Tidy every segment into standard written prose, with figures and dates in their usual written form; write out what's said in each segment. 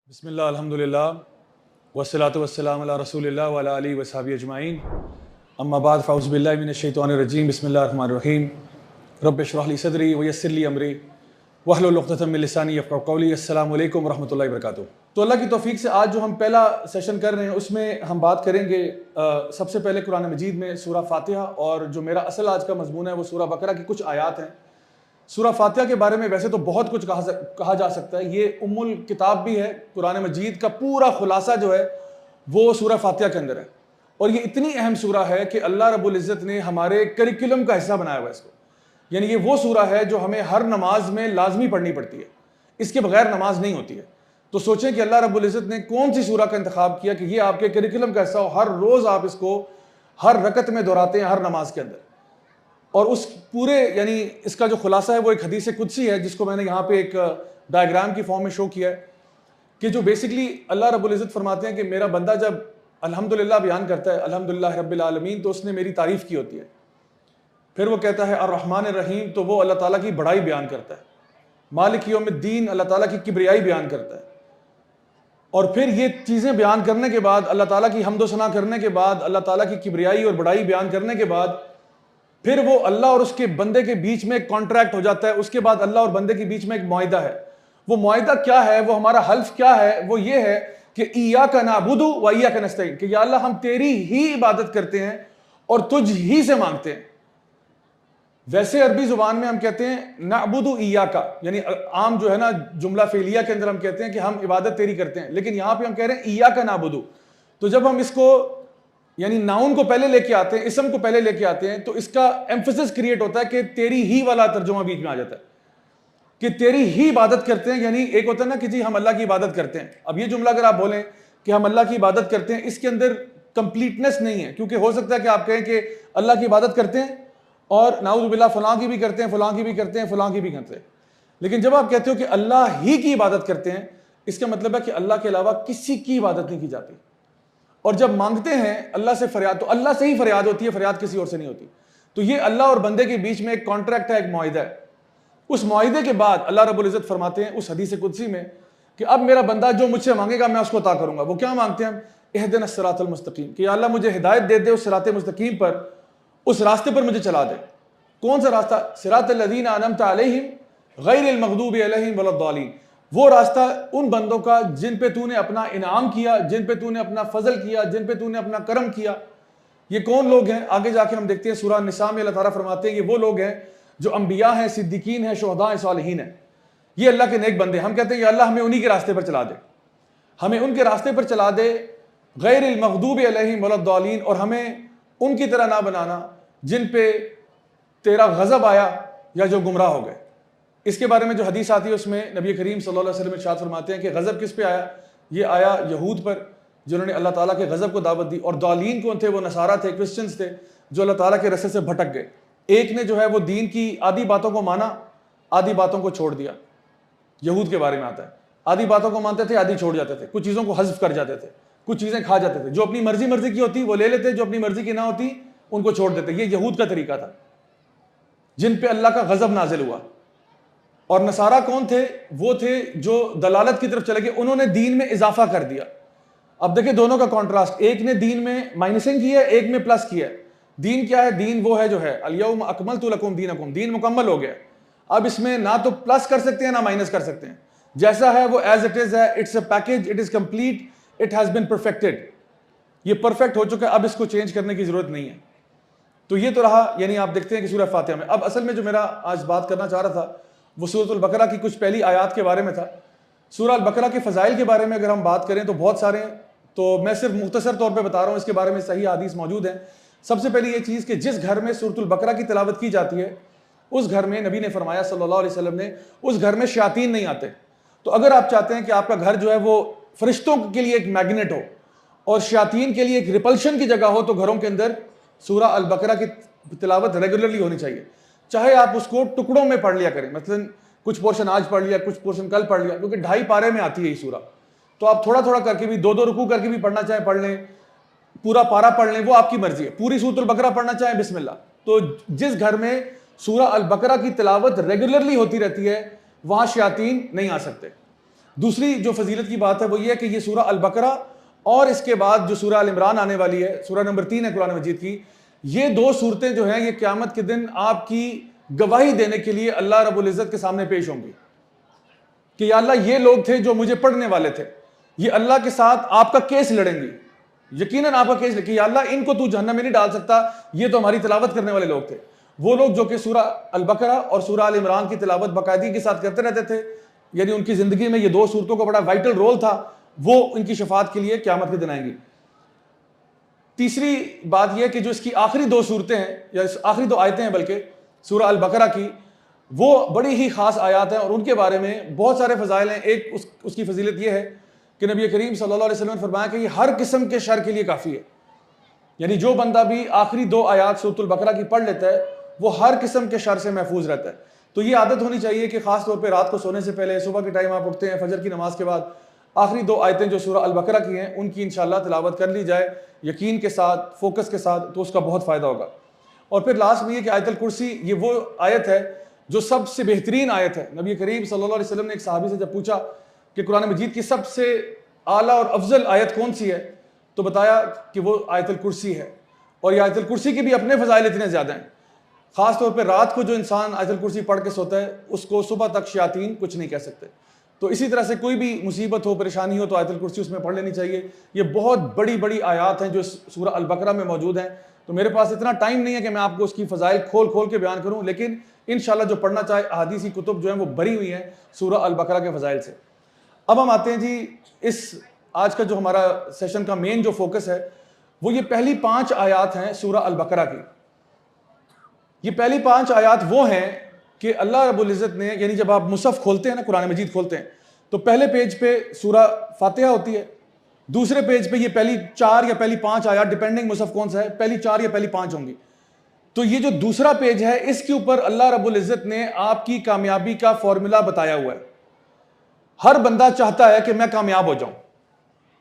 बिस्मिल्लाह अल्हम्दुलिल्लाह वस्सलातु वस्सलामु अला रसूलिल्लाह व अला आलिहि व सहाबिहि अजमाइन अम्मा बाद फ़अऊज़ु बिल्लाहि मिनश शैतानिर रजीम बिस्मिल्लाहिर रहमानिर रहीम रब्बि इश्रह ली सदरी व यस्सिर ली अमरी वहलुल उक़दतम मिन लिसानी यफ़क़हू क़ौली। अस्सलामु अलैकुम व रहमतुल्लाहि व बरकातुहू। तो अल्लाह की तौफ़ीक से आज जो हम पहला सेशन कर रहे हैं उसमें हम बात करेंगे सबसे पहले कुरान मजीद में सूरा फ़ातिहा, और जो मेरा असल आज का मज़मून है वो सूरा बकरा की कुछ आयात हैं। सूरा फ़ातिहा के बारे में वैसे तो बहुत कुछ कहा जा सकता है, ये उम्मुल किताब भी है। कुरान मजीद का पूरा खुलासा जो है वो सूरा फ़ातिहा के अंदर है, और ये इतनी अहम सूरा है कि अल्लाह रब्बुल इज़्ज़त ने हमारे करिकुलम का हिस्सा बनाया हुआ है इसको। यानी ये वो सूरा है जो हमें हर नमाज में लाजमी पढ़नी पड़ती है, इसके बगैर नमाज नहीं होती है। तो सोचें कि अल्लाह रब्बुल इज़्ज़त ने कौन सी सूरा का इंतखाब किया कि ये आपके करिकुलम का हिस्सा हो, हर रोज़ आप इसको हर रकत में दोहराते हैं, हर नमाज के अंदर। और उस पूरे यानी इसका जो खुलासा है वो एक हदीस कुदसी है, जिसको मैंने यहाँ पे एक डायग्राम की फॉर्म में शो किया है कि जो बेसिकली अल्लाह रब्बुल इज़्ज़त फरमाते हैं कि मेरा बंदा जब अल्हम्दुलिल्लाह बयान करता है, अल्हम्दुलिल्लाह रब्बिल आलमीन, तो उसने मेरी तारीफ़ की होती है। फिर वो कहता है अर्रहमान रहीम, तो वो अल्लाह ताला की बड़ाई बयान करता है। मालिक यौमिद्दीन, अल्लाह ताला की किब्रियाई बयान करता है। और फिर ये चीज़ें बयान करने के बाद, अल्लाह ताला की हम्द व सना करने के बाद, अल्लाह ताला की किब्रियाई और बड़ाई बयान करने के बाद, फिर वो अल्लाह और उसके बंदे के बीच में एक कॉन्ट्रैक्ट हो जाता है। उसके बाद अल्लाह और बंदे के बीच में एक मुआहिदा है। वो मुआहिदा क्या है, वो हमारा हल्फ क्या है, वो ये है कि इय्याका नअबुदु व इय्याका नस्तईन, कि या अल्लाह हम तेरी ही इबादत करते हैं और तुझ ही से मांगते हैं। वैसे अरबी जुबान में हम कहते हैं नअबुदु इय्याका, यानी आम जो है ना जुमला फेलिया के अंदर हम कहते हैं कि हम इबादत तेरी करते हैं, लेकिन यहां पे हम कह रहे हैं इय्याका नअबुदु। तो जब हम इसको यानी नाउन को पहले लेके आते हैं, इसम को पहले लेके आते हैं, तो इसका एम्फेसिस क्रिएट होता है कि तेरी ही वाला तर्जुमा बीच में आ जाता है कि तेरी ही इबादत करते हैं। यानी एक होता है ना कि जी हम अल्लाह की इबादत करते हैं। अब ये जुमला अगर आप बोलें कि हम अल्लाह की इबादत करते हैं, इसके अंदर कंप्लीटनेस नहीं है, क्योंकि हो सकता है कि आप कहें कि अल्लाह की इबादत करते हैं और नाउज़ु बिल्लाह फलां की भी करते हैं, फलां की भी करते हैं, फलां की भी करते हैं। लेकिन जब आप कहते हो कि अल्लाह ही की इबादत करते हैं, इसका मतलब है कि अल्लाह के अलावा किसी की इबादत नहीं की जाती। और जब मांगते हैं अल्लाह से फरियाद, तो अल्लाह से ही फरियाद होती है, फरियाद किसी और से नहीं होती। तो ये अल्लाह और बंदे के बीच में एक कॉन्ट्रैक्ट है, एक मुआहिदा है। उस मुआहिदे के बाद अल्लाह रब्बुल इज़्ज़त फरमाते हैं उस हदीस कुदसी में कि अब मेरा बंदा जो मुझसे मांगेगा मैं उसको अता करूंगा। वो क्या मांगते हैं? इहदिनस सिरातल मुस्तकीम, कि या अल्लाह मुझे हिदायत दे दे उस सिराते मुस्तकीम पर, उस रास्ते पर मुझे चला दे। कौन सा रास्ता? सिरातल लज़ीना अनअमता अलैहिम गैरिल मग़दूबि अलैहिम वलद्दालीन, वो रास्ता उन बंदों का जिन पे तूने अपना इनाम किया, जिन पे तूने अपना फजल किया, जिन पे तूने अपना करम किया। ये कौन लोग हैं? आगे जाके हम देखते हैं सूरह निसा में अल्लाह ताला फरमाते हैं ये वो लोग हैं जो अंबिया हैं, सिद्दीकीन हैं, शुहदा हैं, सालिहीन हैं। ये अल्लाह के नेक बंदे। हम कहते हैं कि अल्लाह हमें उन्हीं के रास्ते पर चला दे, हमें उनके रास्ते पर चला दे, गैरिल मग़दूबि अलैहिम वलद्दालीन, और हमें उनकी तरह ना बनाना जिन पे तेरा गज़ब आया या जो गुमराह हो गए। इसके बारे में जो हदीस आती है उसमें नबी करीम सल्लल्लाहु अलैहि वसल्लम इरशाद फरमाते हैं कि गज़ब किस पे आया? ये आया यहूद पर, जिन्होंने अल्लाह ताला के गज़ब को दावत दी। और दालीन कौन थे? वो नसारा थे, क्रिश्चियंस थे, जो अल्लाह ताला के रस्ते से भटक गए। एक ने जो है वो दीन की आधी बातों को माना, आधी बातों को छोड़ दिया। यहूद के बारे में आता है, आधी बातों को मानते थे, आधी छोड़ जाते थे, कुछ चीज़ों को हज़्फ़ कर जाते थे, कुछ चीज़ें खा जाते थे। जो अपनी मर्जी की होती वो ले लेते, जो अपनी मर्जी की ना होती उनको छोड़ देते। ये यहूद का तरीका था, जिन पे अल्लाह का गज़ब नाजिल हुआ। और नसारा कौन थे? वो थे जो दलालत की तरफ चले गए, उन्होंने दीन में इजाफा कर दिया। अब देखिए दोनों का कॉन्ट्रास्ट, एक ने दीन में माइनसिंग की है, एक में प्लस किया है। दीन क्या है? दीन वो है जो है अल-यौम अकमलतु लकुम दीनकुम, दीन मुकम्मल हो गया। अब इसमें ना तो प्लस कर सकते हैं ना माइनस कर सकते हैं, जैसा है वो एज इट इज है। It's a package, it is complete, it has been perfected. ये परफेक्ट हो चुका है, अब इसको चेंज करने की जरूरत नहीं है। तो ये तो रहा, यानी आप देखते हैं कि सूरह फातिहा में। अब असल में जो मेरा आज बात करना चाह रहा था वो सूरह बकरा की कुछ पहली आयात के बारे में था। सूरह बकरा के फ़ज़ाइल के बारे में अगर हम बात करें तो बहुत सारे हैं, तो मैं सिर्फ मुख्तसर तौर पे बता रहा हूँ, इसके बारे में सही हदीस मौजूद है। सबसे पहली ये चीज़ कि जिस घर में सूरह बकरा की तिलावत की जाती है उस घर में, नबी ने फरमाया सल्लल्लाहु अलैहि वसल्लम ने, उस घर में शयातीन नहीं आते। तो अगर आप चाहते हैं कि आपका घर जो है वो फरिश्तों के लिए एक मैग्नेट हो और शयातीन के लिए एक रिपल्शन की जगह हो, तो घरों के अंदर सूरह अल बकरा की तिलावत रेगुलरली होनी चाहिए। चाहे आप उसको टुकड़ों में पढ़ लिया करें, मतलब कुछ पोर्शन आज पढ़ लिया, कुछ पोर्शन कल पढ़ लिया, क्योंकि 2.5 पारे में आती है ये सूरा। तो आप थोड़ा थोड़ा करके भी, 2-2 रुकू करके भी पढ़ना चाहें पढ़ लें, पूरा पारा पढ़ लें, वो आपकी मर्जी है। पूरी सूरह अल बकरा पढ़ना चाहें बिस्मिल्लाह। तो जिस घर में सूरह अल बकरा की तिलावत रेगुलरली होती रहती है वहां शयातीन नहीं आ सकते। दूसरी जो फजीलत की बात है वो ये है कि ये सूरह अल बकरा और इसके बाद जो सूरह अल इमरान आने वाली है, सूरह नंबर 3 है कुरान मजीद की, ये दो सूरतें जो हैं ये क़यामत के दिन आपकी गवाही देने के लिए अल्लाह रब्बुल इज़्ज़त के सामने पेश होंगी कि या अल्लाह ये लोग थे जो मुझे पढ़ने वाले थे, ये अल्लाह के साथ आपका केस लड़ेंगी, यकीनन आपका केस कि या अल्लाह इनको तू जहन्नम में नहीं डाल सकता, ये तो हमारी तिलावत करने वाले लोग थे। वो लोग जो कि सूरह अल बकरा और सूरह अल इमरान की तिलावत बाकायदगी के साथ करते रहते थे, यानी उनकी जिंदगी में ये दो सूरतों का बड़ा वाइटल रोल था, वो उनकी शफात के लिए क़यामत के दिन आएंगी। तीसरी बात यह कि जो इसकी आखिरी दो सूरतें हैं या आखिरी दो आयतें हैं बल्कि सूरह अल बकरा की, वो बड़ी ही खास आयात हैं और उनके बारे में बहुत सारे फ़ज़ाइल हैं। एक उसकी फजीलत यह है कि नबी करीम सल्लल्लाहु अलैहि वसल्लम ने फरमाया कि ये हर किस्म के शर के लिए काफ़ी है, यानी जो बंदा भी आखिरी दो आयात सूरह अल बकरा की पढ़ लेता है वो हर किस्म के शर से महफूज रहता है। तो ये आदत होनी चाहिए कि ख़ास तौर पे रात को सोने से पहले, सुबह के टाइम आप उठते हैं फजर की नमाज के बाद, आखिरी दो आयतें जो सूरह अल बकरा की हैं उनकी इंशाअल्लाह तिलावत कर ली जाए यकीन के साथ, फोकस के साथ, तो उसका बहुत फ़ायदा होगा। और फिर लास्ट में ये कि आयतुल कुर्सी ये वो आयत है जो सबसे बेहतरीन आयत है। नबी करीम सल्लल्लाहु अलैहि वसल्लम ने एक सहाबी से जब पूछा कि कुरान मजीद की सबसे आला और अफजल आयत कौन सी है, तो बताया कि वो आयतुल कुर्सी है। और ये आयतुल कुर्सी के भी अपने फ़ज़ाइल इतने ज़्यादा हैं, ख़ास तौर पे रात को जो इंसान आयतुल कुर्सी पढ़ के सोता है उसको सुबह तक शयातीन कुछ नहीं कह सकते। तो इसी तरह से कोई भी मुसीबत हो, परेशानी हो, तो आयतुल कुर्सी उसमें पढ़ लेनी चाहिए। ये बहुत बड़ी बड़ी आयात हैं जो सूरह अल बकरा में मौजूद हैं। तो मेरे पास इतना टाइम नहीं है कि मैं आपको उसकी फ़ज़ाइल खोल खोल के बयान करूँ, लेकिन इंशाअल्लाह जो पढ़ना चाहे अहादीसी कुतुब जो हैं वो भरी हुई हैं सूरह अल बकरा के फ़ज़ाइल से। अब हम आते हैं जी इस आज का जो हमारा सेशन का मेन जो फोकस है वो ये पहली 5 आयात हैं सूरह अल बकरा की। ये पहली 5 आयात वो हैं कि अल्लाह रब्बुल इज़्ज़त ने, यानी जब आप मुसहफ़ खोलते हैं ना, कुरान मजीद खोलते हैं, तो पहले पेज पे सूरह फातिहा होती है, दूसरे पेज पे ये पहली 4 या पहली 5 आयात, डिपेंडिंग मुसहफ़ कौन सा है, पहली 4 या पहली 5 होंगी। तो ये जो दूसरा पेज है इसके ऊपर अल्लाह रब्बुल इज़्ज़त ने आपकी कामयाबी का फॉर्मूला बताया हुआ है। हर बंदा चाहता है कि मैं कामयाब हो जाऊं,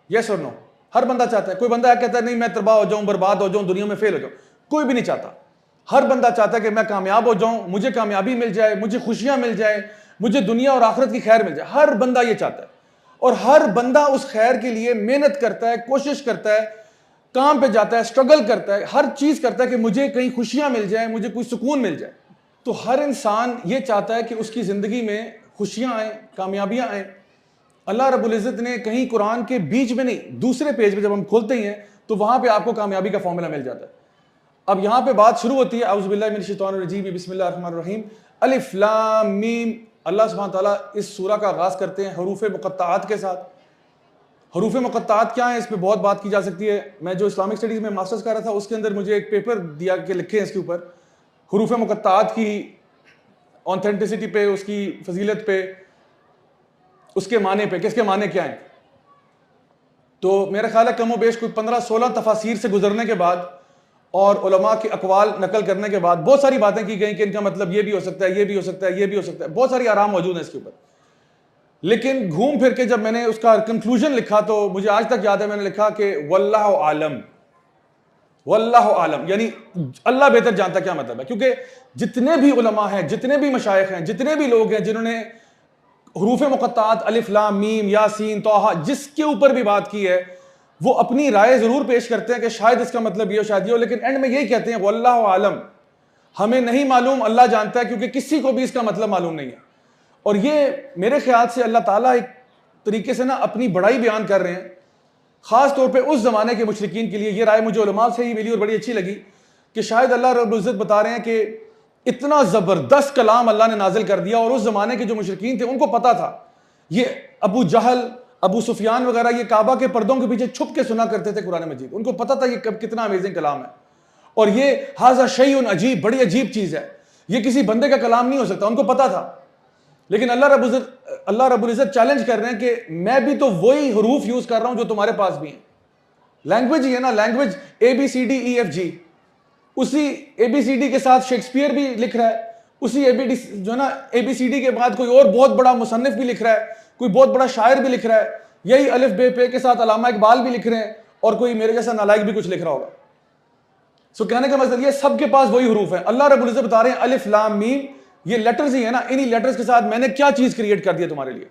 यस और नो, हर बंदा चाहता है। कोई बंदा कहता है नहीं मैं तबाह हो जाऊं, बर्बाद हो जाऊं, दुनिया में फेल हो जाऊं, कोई भी नहीं चाहता। हर बंदा चाहता है कि मैं कामयाब हो जाऊं, मुझे कामयाबी मिल जाए, मुझे खुशियां मिल जाए, मुझे दुनिया और आखिरत की खैर मिल जाए। हर बंदा ये चाहता है और हर बंदा उस खैर के लिए मेहनत करता है, कोशिश करता है, काम पे जाता है, स्ट्रगल करता है, हर चीज करता है कि मुझे कहीं खुशियां मिल जाए, मुझे कोई सुकून मिल जाए। तो हर इंसान ये चाहता है कि उसकी जिंदगी में खुशियां आए, कामयाबियां आए। अल्लाह रब्बुल इज़्ज़त ने कहीं कुरान के बीच में नहीं, दूसरे पेज पे जब हम खोलते ही हैं तो वहां पे आपको कामयाबी का फॉर्मूला मिल जाता है। अब यहां पे बात शुरू होती है, औज़ु बिल्लाहि मिनश शैतानिर रजीम, बिस्मिल्लाहिर रहमानिर रहीम, अलिफ लाम मीम। अल्लाह सुब्हानहू व तआला इस सूरा का आगाज़ करते हैं हरूफ मुक़त्तआत के साथ। हरूफ मुक़त्तआत क्या है, इस पर बहुत बात की जा सकती है। मैं जो इस्लामिक स्टडीज़ में मास्टर्स कर रहा था उसके अंदर मुझे एक पेपर दिया कि लिखे इसके ऊपर हरूफ मुक़त्तआत की ऑथेंटिसिटी पे, उसकी फजीलत पे, उसके माने पे, किसके माने क्या हैं। तो मेरा ख्याल है कमो बेश कोई 15-16 तफासीर से गुजरने के बाद और उलमा के अकवाल नकल करने के बाद बहुत सारी बातें की गई कि इनका मतलब ये भी हो सकता है, ये भी हो सकता है, ये भी हो सकता है, बहुत सारी आराम मौजूद है इसके ऊपर। लेकिन घूम फिर के जब मैंने उसका कंक्लूजन लिखा तो मुझे आज तक याद है मैंने लिखा कि वल्लाहु आलम, वल्लाहु आलम, यानी अल्लाह बेहतर जानता क्या मतलब है। क्योंकि जितने भी उलमा हैं, जितने भी मशाइख हैं, जितने भी लोग हैं जिन्होंने हरूफ मुक़त्तआत अलिफ लाम मीम यासीन तौहा जिसके ऊपर भी बात की है, वो अपनी राय जरूर पेश करते हैं कि शायद इसका मतलब ये हो, शायद ये हो, लेकिन एंड में यही कहते हैं वल्लाहु आलम, हमें नहीं मालूम, अल्लाह जानता है, क्योंकि किसी को भी इसका मतलब मालूम नहीं है। और ये मेरे ख्याल से अल्लाह ताला एक तरीके से ना अपनी बड़ाई बयान कर रहे हैं, खास तौर पे उस जमाने के मुशरिकीन के लिए। ये राय मुझे उलमा से ही मिली और बड़ी अच्छी लगी कि शायद अल्लाह रब्बुल इज़्ज़त बता रहे हैं कि इतना जबरदस्त कलाम अल्लाह ने नाजिल कर दिया और उस जमाने के जो मुशरिकीन थे उनको पता था। ये अबू जहल, अबू सुफियान वगैरह ये काबा के पर्दों के पीछे छुप के सुना करते थे कुरान मजीद, उनको पता था ये कितना अमेजिंग कलाम है और ये हाजा शैउन अजीब, बड़ी अजीब चीज है, ये किसी बंदे का कलाम नहीं हो सकता, उनको पता था। लेकिन अल्लाह रब्बुल इज़्ज़त चैलेंज कर रहे हैं कि मैं भी तो वही हरूफ यूज कर रहा हूं जो तुम्हारे पास भी है। लैंग्वेज ही है ना, लैंग्वेज ABCDEFG, उसी ABCD के साथ शेक्सपियर भी लिख रहा है, उसी जो है ना ABCD के बाद कोई और बहुत बड़ा मुसन्निफ भी लिख रहा है, कोई बहुत बड़ा शायर भी लिख रहा है, यही अलिफ बे पे के साथ अल्लामा इकबाल भी लिख रहे हैं और कोई मेरे जैसा नालायक भी कुछ लिख रहा होगा। सो कहने का मतलब ये सबके पास वही हरूफ है। अल्लाह रब्बुल इज़्ज़त बता रहे हैं अलिफ लाम मीम, ये लेटर्स ही है ना, इन्हीं लेटर्स के साथ मैंने क्या चीज क्रिएट कर दी है तुम्हारे लिए,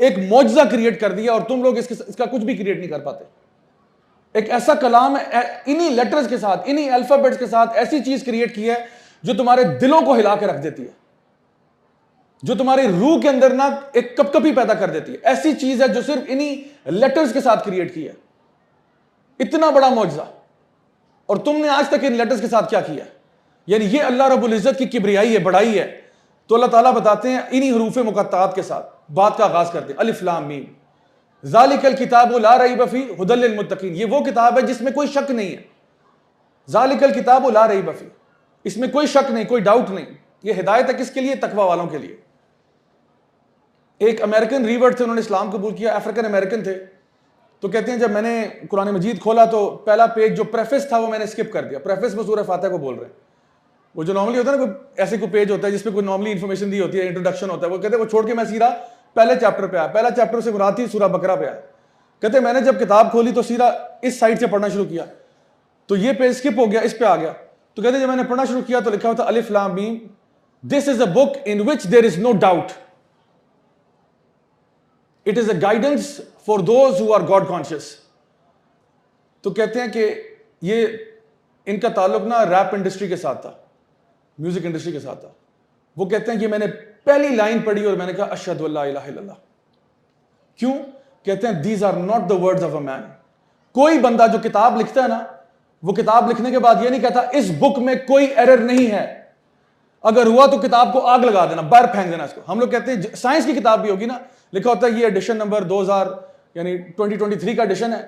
एक मौजज़ा क्रिएट कर दिया और तुम लोग इसका कुछ भी क्रिएट नहीं कर पाते। एक ऐसा कलाम है, इन्हीं लेटर्स के साथ, इन्हीं अल्फाबेट्स के साथ ऐसी चीज क्रिएट की है जो तुम्हारे दिलों को हिला के रख देती है, जो तुम्हारी रूह के अंदर ना एक कपकपी पैदा कर देती है। ऐसी चीज है जो सिर्फ इन्हीं लेटर्स के साथ क्रिएट की है। इतना बड़ा मौजज़ा, और तुमने आज तक इन लेटर्स के साथ क्या किया? यानी ये अल्लाह रब्बुल इज्जत की किबरियाई है, बड़ाई है। तो अल्लाह ताला बताते हैं इन्हीं हरूफ मुक़त्तात के साथ बात का आगाज करते हैं। अलिफ लाम मीम ज़ालिकल किताबु ला रैब फी हुदल लिल मुत्तकीन। ये वो किताब है जिसमें कोई शक नहीं है। ज़ालिकल किताबु ला रैब फी, इसमें कोई शक नहीं, कोई डाउट नहीं। ये हिदायत है किसके लिए? तकवा वालों के लिए। एक अमेरिकन रीवर्ड थे, उन्होंने इस्लाम कबूल किया, अफ्रीकन अमेरिकन थे। तो कहते हैं जब मैंने कुरान मजीद खोला तो पहला पेज जो प्रेफेस था वो मैंने स्किप कर दिया। प्रेफेस में सूरह फातिहा को बोल रहे हैं। वो जो नॉर्मली होता है ना, कोई ऐसे कोई पेज होता है जिसमें कोई नॉर्मली इंफॉर्मेशन दी होती है, इंट्रोडक्शन होता है, वो कहते हैं वो छोड़ के मैं सीधा पहले चैप्टर पे आया। पहला चैप्टर से मुराद थी सूरह बकरा पे आया। कहते मैंने जब किताब खोली तो सीधा इस साइड से पढ़ना शुरू किया तो ये पेज स्किप हो गया, इस पे आ गया। तो कहते जब मैंने पढ़ना शुरू किया तो लिखा हुआ था अलिफ लाम मीम, this is a book in which there is no doubt, it is a guidance for those who are God conscious. तो कहते हैं कि ये इनका ताल्लुक ना रैप इंडस्ट्री के साथ था, म्यूजिक इंडस्ट्री के साथ था। वो कहते हैं कि मैंने पहली लाइन पढ़ी और मैंने कहा अशहदु अल्ला इलाहा इल्लल्लाह। क्यों? कहते हैं these are not the words of a man. कोई बंदा जो किताब लिखता है ना, वो किताब लिखने के बाद ये नहीं कहता इस बुक में कोई एरर नहीं है। अगर हुआ तो किताब को आग लगा देना, बाहर फेंक देना इसको। हम लोग कहते हैं साइंस की किताब भी होगी ना, लिखा होता है ये एडिशन नंबर 2000 यानी 2023 का एडिशन है,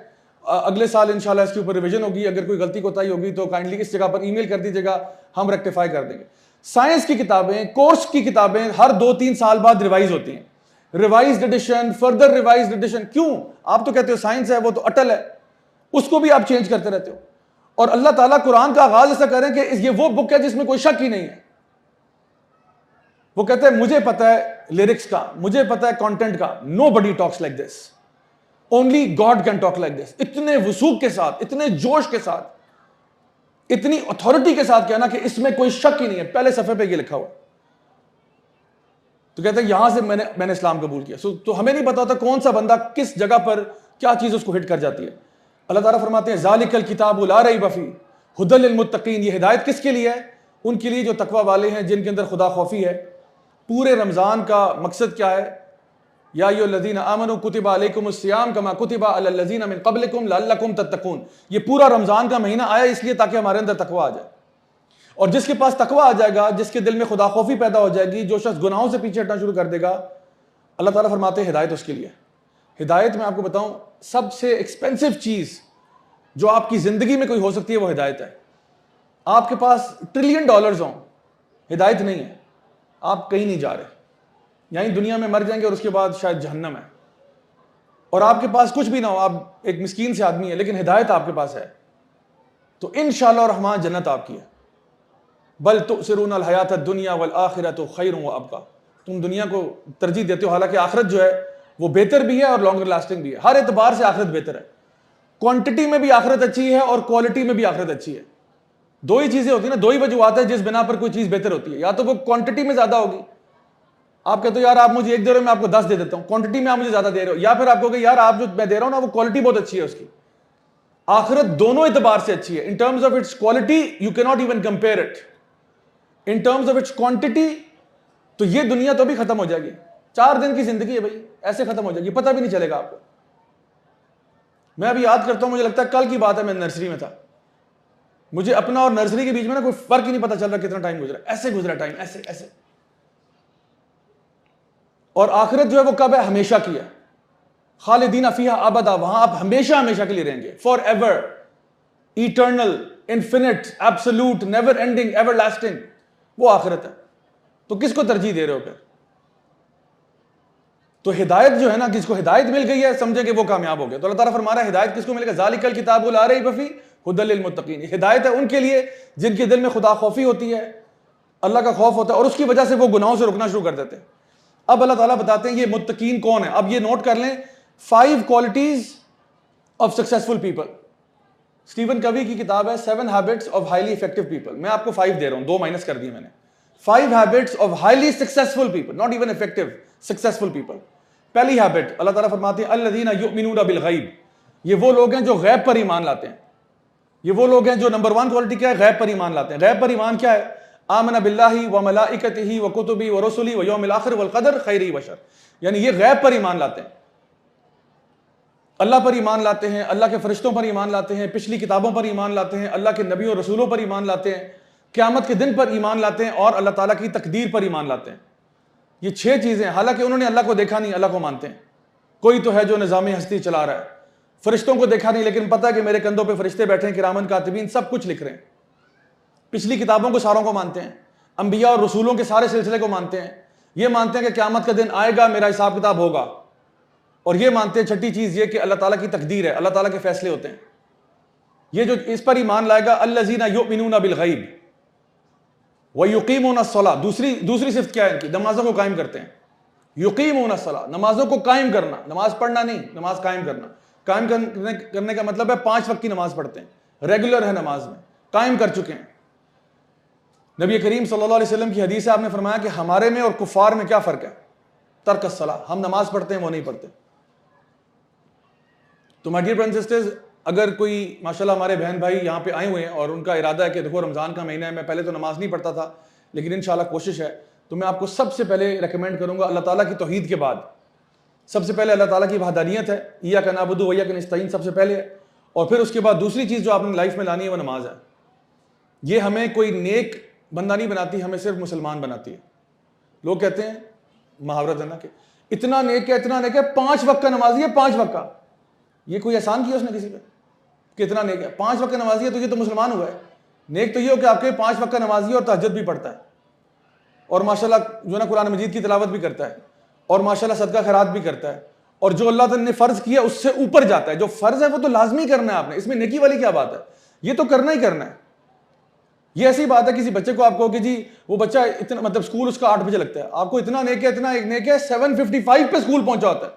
अगले साल इंशाल्लाह इसके ऊपर रिवीजन होगी। अगर कोई गलती कोताही होगी तो काइंडली इस जगह पर ईमेल कर दीजिएगा, हम रेक्टिफाई कर देंगे। साइंस की किताबें, कोर्स की किताबें हर 2-3 साल बाद रिवाइज होती हैं, revised edition, further revised edition. क्यों? आप तो कहते हो साइंस है वो तो अटल है, उसको भी आप चेंज करते रहते हो। और अल्लाह ताला कुरान का आगाज ऐसा करें कि ये वो बुक है जिसमें कोई शक ही नहीं है। वो कहते हैं मुझे पता है लिरिक्स का, मुझे पता है कंटेंट का, nobody talks like this, only God can talk like this. इतने वसूख के साथ, इतने जोश के साथ, इतनी अथॉरिटी के साथ कहना कि इसमें कोई शक ही नहीं है। पहले सफे पे ये लिखा हुआ। तो कहते हैं यहां से मैंने इस्लाम कबूल किया। तो हमें नहीं पता होता कौन सा बंदा किस जगह पर क्या चीज उसको हिट कर जाती है। अल्लाह ताला फरमाते हैं ज़ालिकल किताबु ला रैब फी हुदल लिल मुत्तकीन। ये हिदायत किसके लिए है? उनके लिए जो तकवा वाले हैं, जिनके अंदर खुदा खौफी है। पूरे रमजान का मकसद क्या है? या अय्युहल्लज़ीना आमनू कुतिबा अलैकुमुस्सियाम कमा कुतिबा अलल लज़ीना मिन क़ब्लिकुम लअल्लकुम तत्तक़ून। ये पूरा रमजान का महीना आया इसलिए ताकि हमारे अंदर तकवा आ जाए। और जिसके पास तकवा आ जाएगा, जिसके दिल में खुदा खौफी पैदा हो जाएगी, जो शख्स गुनाहों से पीछे हटना शुरू कर देगा, अल्लाह ताला फरमाते हैं हिदायत उसके लिए। हिदायत में आपको बताऊं सबसे एक्सपेंसिव चीज जो आपकी जिंदगी में कोई हो सकती है वो हिदायत है। आपके पास $1 ट्रिलियन हों, हिदायत नहीं है, आप कहीं नहीं जा रहे, यहीं दुनिया में मर जाएंगे और उसके बाद शायद जहन्नम है। और आपके पास कुछ भी ना हो, आप एक मिस्कीन से आदमी है, लेकिन हिदायत आपके पास है, तो इंशाअल्लाह रहमान जन्नत आपकी है। बल तुसिरून अल हयात दुनिया वल आखिरतु खैरुन व अबका। तुम दुनिया को तरजीह देते हो, हालांकि आखिरत जो है वो बेहतर भी है और लॉन्गर लास्टिंग भी है। हर एतबार से आखिरत बेहतर है। क्वांटिटी में भी आखिरत अच्छी है और क्वालिटी में भी आखिरत अच्छी है। दो ही चीजें होती है ना, दो ही वजूहात है जिस बिना पर कोई चीज बेहतर होती है। या तो वो क्वांटिटी में ज्यादा होगी, आप कहते हो यार आप मुझे 1 दे रहे हो, मैं आपको 10 दे देता हूं, क्वांटिटी में आप मुझे ज्यादा दे रहे हो। या फिर आप कहोगे यार आप जो मैं दे रहा हूं ना वो क्वालिटी बहुत अच्छी है उसकी। आखिरत दोनों एतबार से अच्छी है। In terms of its quality you can not even compare it. In terms of its quantity तो ये दुनिया तो भी खत्म हो जाएगी। 4 दिन की जिंदगी है भाई, ऐसे खत्म हो जाएगी, पता भी नहीं चलेगा आपको। मैं अभी याद करता हूं, मुझे लगता है कल की बात है, मैं नर्सरी में था, मुझे अपना और नर्सरी के बीच में ना कोई फर्क ही नहीं पता चल रहा कितना टाइम गुजरा, ऐसे गुजरा टाइम, ऐसे ऐसे। और आखिरत जो है वो कब है? हमेशा की है। खालिदीना फीहा अबदा, वहां आप हमेशा हमेशा के लिए रहेंगे, for ever, eternal, infinite, absolute, never ending, ever lasting, वो आखिरत है। तो किसको तरजीह दे रहे हो फिर? तो हिदायत जो है ना, जिसको हिदायत मिल गई है समझे कि वो कामयाब हो गया। तो अल्लाह ताला फरमा रहा है हिदायत किसको मिलेगा? ज़ालिकल किताबु ला रैब फी हुदल लिल मुत्तकीन। हिदायत है उनके लिए जिनके दिल में खुदा खौफी होती है, अल्लाह का खौफ होता है, और उसकी वजह से वो गुनाहों से रुकना शुरू कर देते हैं। अब अल्लाह ताला बताते हैं ये मुत्तकीन कौन है। अब ये नोट कर लें, 5 qualities of successful people. Steven कवी की किताब है 7 habits of highly effective people. मैं आपको 5 दे रहा हूं, 2 माइनस कर दिए मैंने। 5 habits of highly successful people, not even effective, successful people. पहली हैबिट अल्लाह ताला फरमाते हैं अल्लज़ीना युमिनूना बिल गैब, ये वो लोग हैं जो गैब पर ईमान लाते हैं। ये वो लोग हैं जो नंबर 1 क्वालिटी क्या है, गैब पर ईमान लाते हैं। गैब पर ईमान क्या है, आमना बिल्लाहि व मलाइकतिही व कुतुबी व रसुली व यौमिल आखिर वल क़दर खैरी व शर, यानी ये गैब पर ईमान लाते हैं, अल्लाह पर ईमान लाते हैं, अल्लाह के फरिश्तों पर ईमान लाते हैं, पिछली किताबों पर ईमान लाते हैं, अल्लाह के नबी और रसूलों पर ईमान लाते हैं, क़यामत के दिन पर ईमान लाते हैं और अल्लाह ताला की तकदीर पर ईमान लाते हैं। ये 6 चीज़ें, हालांकि उन्होंने अल्लाह को देखा नहीं, अल्लाह को मानते हैं। कोई तो है जो निज़ाम हस्ती चला रहा है, फरिश्तों को देखा नहीं लेकिन पता है कि मेरे कंधों पे फरिश्ते बैठे हैं, किरामन कातिबीन सब कुछ लिख रहे हैं। पिछली किताबों को सारों को मानते हैं, अंबिया और रसूलों के सारे सिलसिले को मानते हैं। ये मानते हैं कि क़यामत का दिन आएगा, मेरा हिसाब किताब होगा। और ये मानते हैं, छठी चीज़ ये कि अल्लाह ताला की तकदीर है, अल्लाह ताला के फैसले होते हैं। ये जो इस पर ईमान लाएगा, अल्लज़ीना युमिनूना बिल गैब व युकीमूना अस्सलाह, दूसरी सिफ्त क्या है इनकी, नमाजों को कायम करते हैं। युकीमूना अस्सलाह, नमाजों को कायम करना, नमाज पढ़ना नहीं, नमाज कायम करना। कायम करने का मतलब है 5 वक्त की नमाज पढ़ते हैं, रेगुलर है नमाज में, कायम कर चुके हैं। नबी करीम सल्लल्लाहु अलैहि वसल्लम की हदीस है, आपने फरमाया कि हमारे में और कुफार में क्या फ़र्क है, तर्क अस्सलाह, हम नमाज पढ़ते हैं वो नहीं पढ़ते। तो my dear brothers and sisters, अगर कोई माशाल्लाह हमारे बहन भाई यहाँ पे आए हुए हैं और उनका इरादा है कि देखो रमज़ान का महीना है, मैं पहले तो नमाज नहीं पढ़ता था लेकिन इंशाल्लाह कोशिश है, तो मैं आपको सबसे पहले रेकमेंड करूँगा अल्लाह ताला की तौहीद के बाद सबसे पहले अल्लाह ताला की वहदानियत है, इय्याका नअबुदु व इय्याका नस्तईन सबसे पहले है, और फिर उसके बाद दूसरी चीज़ जो आपने लाइफ में लानी है वो नमाज है। ये हमें कोई नेक बंदा नहीं बनाती, हमें सिर्फ मुसलमान बनाती है। लोग कहते हैं, मुहावरत है ना कि इतना नेक है, इतना नेक है, 5 वक्त का नमाजी है, 5 वक्त का। ये कोई एहसान किया उसने किसी पे, कितना नेक है, 5 वक्त का नमाजी है, तो ये तो मुसलमान हुआ है। नेक तो ये हो कि आपके 5 वक्त का नमाजी है और तहज्जुद भी पढ़ता है और माशाल्लाह जो ना कुरान मजीद की तिलावत भी करता है और माशाल्लाह सदका खैरात भी करता है, और जो अल्लाह ताला ने फ़र्ज किया उससे ऊपर जाता है। जो फ़र्ज है वो तो लाजमी करना है आपने, इसमें नेकी वाली क्या बात है, ये तो करना ही करना है। ये ऐसी बात है किसी बच्चे को आप कहो कि जी वो बच्चा इतना, मतलब स्कूल उसका 8 बजे लगता है, आपको इतना नेक है, इतना एक नेक है, 7:55 पे स्कूल पहुंचा होता है,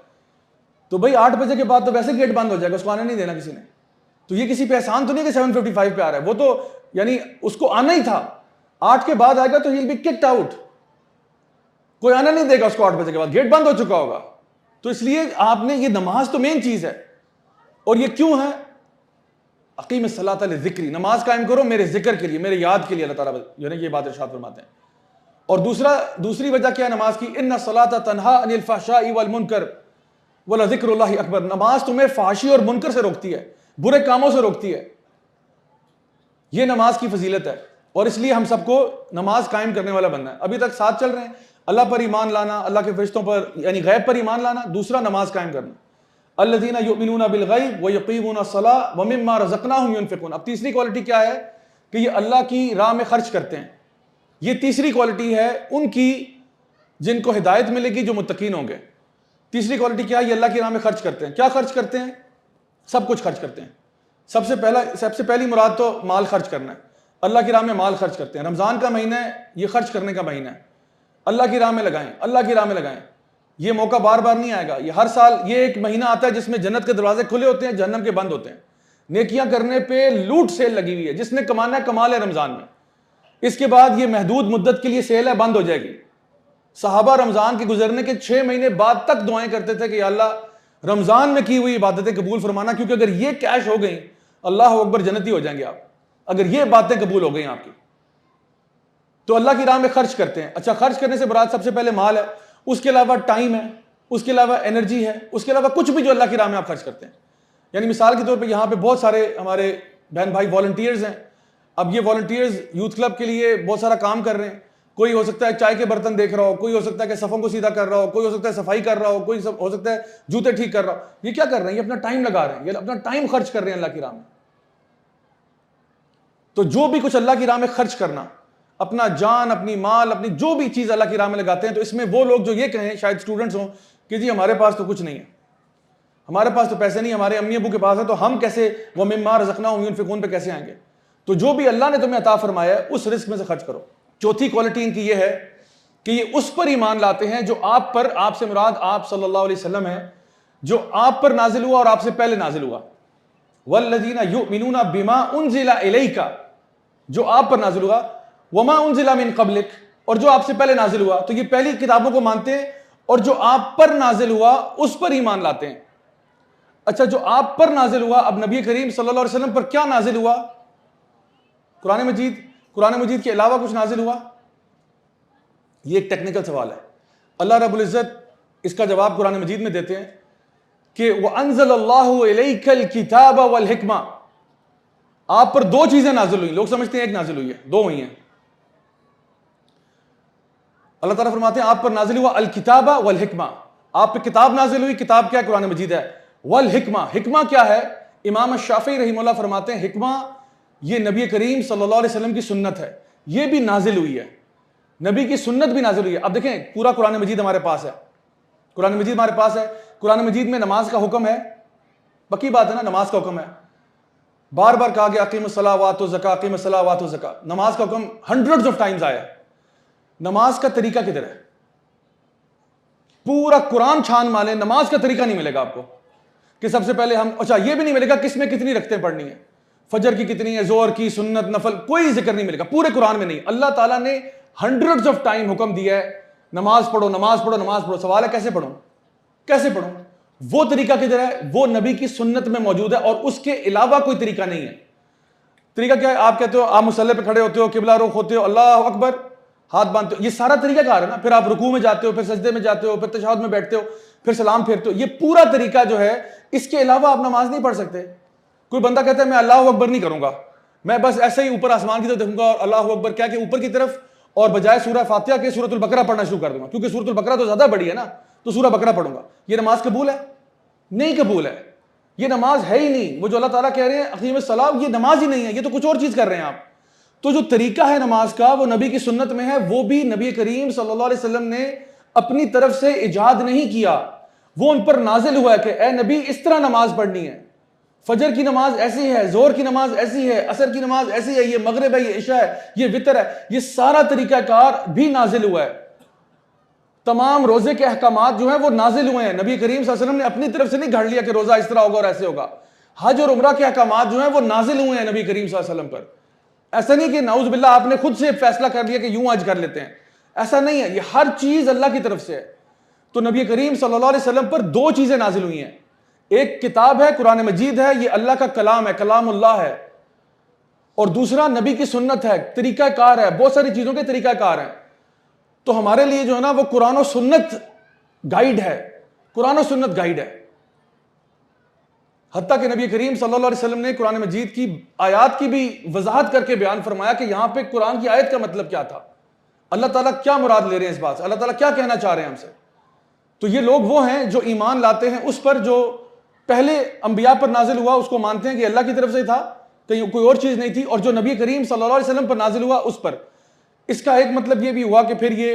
तो भाई 8 बजे के बाद तो वैसे गेट बंद हो जाएगा, उसको आने नहीं देना किसी ने। तो ये किसी पे एहसान तो नहीं कि 7:55 पे आ रहा है, वो तो यानी उसको आना ही था, 8 के बाद आएगा तो he will be kicked out, कोई आना नहीं देगा उसको 8 बजे के बाद, गेट बंद हो चुका होगा। तो इसलिए आपने, ये नमाज तो मेन चीज है। और ये क्यों है, अकीम सलात लिज़िक्री, नमाज कायम करो मेरे जिक्र के लिए, मेरे याद के लिए, अल्लाह ताला जो है ये बात इरशाद फरमाते हैं। और दूसरी वजह क्या है नमाज की, इन्ना सलात तन्हा अनिल फहशाई वल मुनकर वला ज़िक्रुल्लाहि अकबर, नमाज तुम्हें फाशी और मुनकर से रोकती है, बुरे कामों से रोकती है। ये नमाज की फजीलत है और इसलिए हम सबको नमाज कायम करने वाला बनना है। अभी तक साथ चल रहे हैं, अल्लाह पर ईमान लाना, अल्लाह के फरिश्तों पर यानी गैब पर ईमान लाना, दूसरा नमाज कायम करना, अल्लज़ीना युमिनूना बिल गैब व यक़ीमूना अस्सलाह व मिम्मा रज़क़नाहुम युनफ़िक़ून। अब तीसरी क्वालिटी क्या है कि ये अल्लाह की राह में खर्च करते हैं। ये तीसरी क्वालिटी है उनकी जिनको हिदायत मिलेगी, जो मुत्तकीन होंगे। तीसरी क्वालिटी क्या है, ये अल्लाह की राह में खर्च करते हैं। क्या खर्च करते हैं, सब कुछ खर्च करते हैं। सबसे पहली मुराद तो माल खर्च करना है, अल्लाह की राह में माल खर्च करते हैं। रमज़ान का महीना है, ये खर्च करने का महीना है, अल्लाह की राह में लगाएं, अल्लाह की राह में लगाएं। ये मौका बार बार नहीं आएगा, ये हर साल ये एक महीना आता है जिसमें जन्नत के दरवाजे खुले होते हैं, जहन्नम के बंद होते हैं। नेकियां करने पे लूट सेल लगी हुई है, जिसने कमाना है कमा ले रमजान में, इसके बाद ये महदूद मुद्दत के लिए सेल है, बंद हो जाएगी। सहाबा रमजान के गुजरने के 6 महीने बाद तक दुआएं करते थे कि या अल्लाह रमजान में की हुई इबादतें कबूल फरमाना, क्योंकि अगर ये कैश हो गई, अल्लाह अकबर, जन्नती हो जाएंगे आप, अगर ये बातें कबूल हो गई आपकी। तो अल्लाह की राह में खर्च करते हैं। अच्छा, खर्च करने से मुराद सबसे पहले माल है, उसके अलावा टाइम है, उसके अलावा एनर्जी है, उसके अलावा कुछ भी जो अल्लाह की राह में आप खर्च करते हैं। यानी मिसाल के तौर पे यहाँ पे बहुत सारे हमारे बहन भाई वॉलंटियर्स हैं। अब ये वॉलंटियर्स यूथ क्लब के लिए बहुत सारा काम कर रहे हैं। कोई हो सकता है चाय के बर्तन देख रहा हो, कोई हो सकता है कि सफ़ों को सीधा कर रहा हो, कोई हो सकता है सफाई कर रहा हो, कोई हो सकता है जूते ठीक कर रहा हो। ये क्या कर रहे हैं, ये अपना टाइम लगा रहे हैं, ये अपना टाइम खर्च कर रहे हैं अल्लाह की राह में। तो जो भी कुछ अल्लाह की राह में खर्च करना, अपना जान, अपनी माल, अपनी जो भी चीज़ अल्लाह की राह में लगाते हैं, तो इसमें वो लोग जो ये कहें, शायद स्टूडेंट्स हों कि जी हमारे पास तो कुछ नहीं है, हमारे पास तो पैसे नहीं, हमारे अम्मी अबू के पास है, तो हम कैसे वो मिम्मा रज़क़नाहुम युनफ़िक़ून पे कैसे आएंगे। तो जो भी अल्लाह ने तुम्हें अता फरमाया है उस रिस्क में से खर्च करो। चौथी क्वालिटी इनकी ये है कि ये उस पर ईमान लाते हैं जो आप पर, आपसे मुराद आप सल्लल्लाहु अलैहि वसल्लम है, जो आप पर नाजिल हुआ और आपसे पहले नाजिल हुआ। वल्लज़ीना युमिनूना बिमा उनज़िला इलैका, जो आप पर नाजिल हुआ, वमा उनज़िला मिन क़ब्लिक, और जो आपसे पहले नाजिल हुआ। तो ये पहली किताबों को मानते हैं और जो आप पर नाजिल हुआ उस पर ईमान लाते हैं। अच्छा, जो आप पर नाजिल हुआ, अब नबी करीम सल्लल्लाहु अलैहि वसल्लम पर क्या नाजिल हुआ? कुरान मजीद के अलावा कुछ नाजिल हुआ? ये एक टेक्निकल सवाल है। अल्लाह रब्बुल इज्जत इसका जवाब कुरान मजीद में देते हैं कि वह अंज़लल्लाहु इलैकल किताब वल हिकमा, आप पर दो चीजें नाजिल हुई। लोग समझते हैं एक नाजिल हुई है, दो हुई हैं। अल्लाह ताला फरमाते हैं आप पर नाजिल हुआ अल किताबा वल हिकमा, आप पे किताब नाजिल हुई। किताब क्या है? कुरान मजीद है। वल हिकमा, हिकमा क्या है? इमाम शाफी रहमतुल्लाह फरमाते हैं हिकमा ये नबी करीम सल्लल्लाहु अलैहि वसल्लम की सुन्नत है, ये भी नाजिल हुई है, नबी की सुन्नत भी नाजिल हुई है। अब देखें, पूरा कुरान मजीद हमारे पास है, कुरान मजीद हमारे पास है। कुरान मजीद में नमाज का हुक्म है, पक्की बात है ना, नमाज का हुक्म है। बार बार कहा गया अकीमुस्सलाह वातु ज़का, अकीमुस्सलाह वातु ज़का, नमाज का हुक्म हंड्रेड्स ऑफ टाइम्स आया। नमाज का तरीका किधर है? पूरा कुरान छान माले, नमाज का तरीका नहीं मिलेगा आपको कि सबसे पहले हम, अच्छा ये भी नहीं मिलेगा किसमें कितनी रखते पढ़नी है, फजर की कितनी है, जोर की, सुन्नत, नफल, कोई जिक्र नहीं मिलेगा पूरे कुरान में। नहीं, अल्लाह ताला ने हंड्रेड्स ऑफ टाइम हुक्म दिया है नमाज पढ़ो, नमाज पढ़ो, नमाज पढ़ो। सवाल है कैसे पढ़ो, कैसे पढ़ो? वो तरीका किधर है? वो नबी की सुन्नत में मौजूद है और उसके अलावा कोई तरीका नहीं है। तरीका क्या है? आप कहते हो, आप मुसल्ले पे खड़े होते हो, किबला रुख होते हो, अल्लाह अकबर, हाथ बांधते हो, ये सारा तरीका कार है ना। फिर आप रुकू में जाते हो, फिर सजदे में जाते हो, फिर तशहहुद में बैठते हो, फिर सलाम फेरते हो, ये पूरा तरीका जो है, इसके अलावा आप नमाज नहीं पढ़ सकते। कोई बंदा कहता है मैं अल्लाह अकबर नहीं करूंगा, मैं बस ऐसे ही ऊपर आसमान की तरफ देखूंगा और अल्लाह अकबर क्या कि ऊपर की तरफ, और बजाय सूरह फातिहा के सूरतुल बकरा पढ़ना शुरू कर दूंगा, क्योंकि सूरतुल बकरा तो ज्यादा बड़ी है ना, तो सूरह बकरा पढ़ूंगा। ये नमाज कबूल है? नहीं कबूल है, ये नमाज है ही नहीं। वो जो अल्लाह ताला कह रहे हैं अकीमुस सलाह, ये नमाज ही नहीं है, ये तो कुछ और चीज कर रहे हैं आप। तो जो तरीका है नमाज का वो नबी की सुन्नत में है, वो भी नबी करीम सल्लल्लाहु अलैहि वसल्लम ने अपनी तरफ से इजाद नहीं किया, वो उन पर नाजिल हुआ है कि ए नबी इस तरह नमाज पढ़नी है, फजर की नमाज ऐसी है, जोर की नमाज ऐसी है, असर की नमाज ऐसी है, ये मगरिब है, ये इशा है, ये वितर है, ये सारा तरीकाकार भी नाजिल हुआ है। तमाम रोजे के अहकामात जो है वो नाजिल हुए हैं, नबी करीम सल्लल्लाहु अलैहि वसल्लम ने अपनी तरफ से नहीं घड़ लिया कि रोजा इस तरह होगा और ऐसे होगा। हज और उम्रा के अहकामात जो है वो नाजिल हुए हैं नबी करीम सल्लल्लाहु अलैहि वसल्लम पर। ऐसा नहीं कि नाउज बिल्लाह आपने खुद से फैसला कर लिया कि यूं हज कर लेते हैं, ऐसा नहीं है, ये हर चीज अल्लाह की तरफ से है। तो नबी करीम सल्लल्लाहु अलैहि वसल्लम पर दो चीजें नाजिल हुई हैं, एक किताब है कुरान मजीद है, ये अल्लाह का कलाम है, कलामुल्लाह है, और दूसरा नबी की सुन्नत है, तरीकाकार है, बहुत सारी चीजों के तरीकाकार हैं। तो हमारे लिए जो है ना वो कुरान और सुन्नत गाइड है, कुरान और सुन्नत गाइड है। हत्ता कि नबी करीम सल्लल्लाहु अलैहि वसल्लम ने कुरान मजीद की आयत की भी वजाहत करके बयान फरमाया कि यहां पे कुरान की आयत का मतलब क्या था, अल्लाह ताला क्या मुराद ले रहे हैं इस बात से, अल्लाह ताला क्या कहना चाह रहे हैं हमसे। तो ये लोग वो हैं जो ईमान लाते हैं उस पर जो पहले अंबिया पर नाजिल हुआ, उसको मानते हैं कि अल्लाह की तरफ से था, कहीं कोई और चीज नहीं थी, और जो नबी करीम सल्लल्लाहु अलैहि वसल्लम पर नाजिल हुआ उस पर। इसका एक मतलब ये भी हुआ कि फिर ये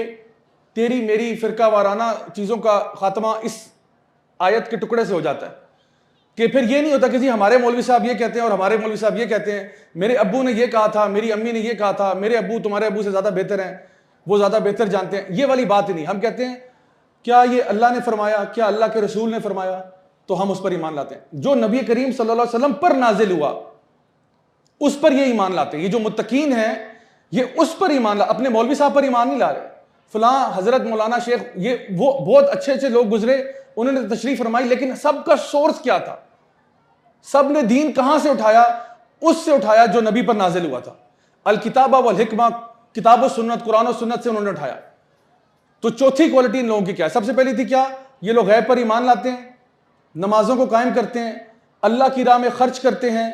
तेरी मेरी फिरका वाराना चीजों का खात्मा इस आयत के टुकड़े से हो जाता है कि फिर ये नहीं होता कि जी हमारे मौलवी साहब ये कहते हैं और हमारे मौलवी साहब ये कहते हैं, मेरे अब्बू ने ये कहा था, मेरी अम्मी ने ये कहा था, मेरे अब्बू तुम्हारे अब्बू से ज्यादा बेहतर हैं, वो ज्यादा बेहतर जानते हैं, ये वाली बात ही नहीं। हम कहते हैं क्या ये अल्लाह ने फरमाया, क्या अल्लाह के रसूल ने फरमाया, तो हम उस पर ईमान लाते हैं। जो नबी करीम सल्लल्लाहु अलैहि वसल्लम पर नाजिल हुआ उस पर ये ईमान लाते हैं। ये जो मुत्तकीन है ये उस पर ईमान ला, अपने मौलवी साहब पर ईमान नहीं ला रहे। फलां हजरत मौलाना शेख, ये वो बहुत अच्छे अच्छे लोग गुजरे, उन्होंने तशरीफ फरमाई, लेकिन सबका सोर्स क्या था, सब ने दीन कहां से उठाया, उससे उठाया जो नबी पर नाजिल हुआ था। अल किताबा वल हिकमा, किताब और सुन्नत, कुरान और सुन्नत से उन्होंने उठाया। तो चौथी क्वालिटी इन लोगों की क्या है? सबसे पहली थी क्या, ये लोग गैब पर ईमान लाते हैं, नमाजों को कायम करते हैं, अल्लाह की राह में खर्च करते हैं,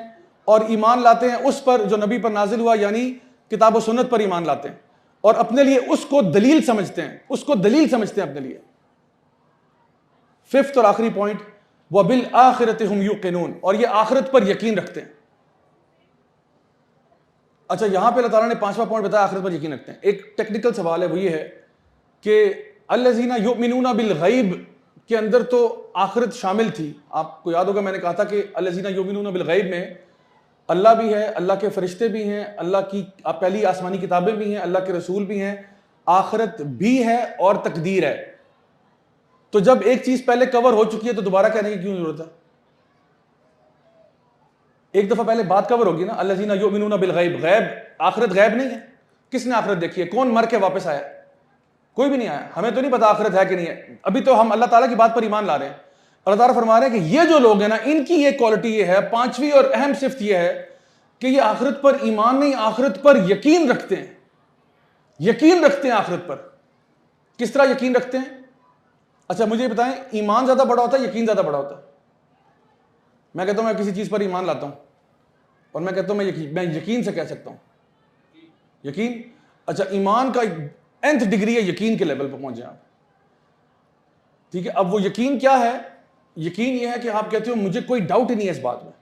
और ईमान लाते हैं उस पर जो नबी पर नाजिल हुआ, यानी किताब और सुन्नत पर ईमान लाते हैं, और अपने लिए उसको दलील समझते हैं, उसको दलील समझते हैं अपने लिए। फिफ्थ और आखिरी पॉइंट, व बिल आखिरत हुम युकिनून, और ये आखिरत पर यकीन रखते हैं। अच्छा, यहां पे अल्लाह ताला ने पांचवा पॉइंट बताया, आखिरत पर यकीन रखते हैं। एक टेक्निकल सवाल है, वो ये है कि अल्लज़ीना युमिनूना बिल गैब के अंदर तो आखिरत शामिल थी। आपको याद होगा मैंने कहा था कि अल्लज़ीना युमिनूना बिल गैब में अल्लाह भी है, अल्लाह के फरिश्ते भी हैं, अल्लाह की पहली आसमानी किताबें भी हैं, अल्लाह के रसूल भी हैं, आखिरत भी है और तकदीर है। तो जब एक चीज पहले कवर हो चुकी है तो दोबारा कहने की क्यों जरूरत है? एक दफा पहले बात कवर होगी ना, अल्लज़ीना युमिनूना बिल गैब, गैब आखिरत गैब नहीं है। किसने आखिरत देखी है? कौन मर के वापस आया? कोई भी नहीं आया। हमें तो नहीं पता आखिरत है कि नहीं है, अभी तो हम अल्लाह ताला की बात पर ईमान ला रहे हैं। अल्लाह ताला फरमा रहे हैं कि ये जो लोग हैं ना, इनकी ये क्वालिटी ये है, पांचवी और अहम सिफ्त ये है कि ये आखिरत पर ईमान नहीं, आखिरत पर यकीन रखते हैं। यकीन रखते हैं आखिरत पर। किस तरह यकीन रखते हैं? अच्छा मुझे बताएं, ईमान ज्यादा बड़ा होता है, यकीन ज्यादा बड़ा होता है? मैं कहता हूं मैं किसी चीज पर ईमान लाता हूं और मैं कहता हूं मैं यकीन से कह सकता हूं यकीन। अच्छा, ईमान का nth डिग्री है यकीन के लेवल पर पहुंच जाए आप, ठीक है। अब वो यकीन क्या है? यकीन ये है कि आप कहते हो मुझे कोई डाउट ही नहीं है इस बात में।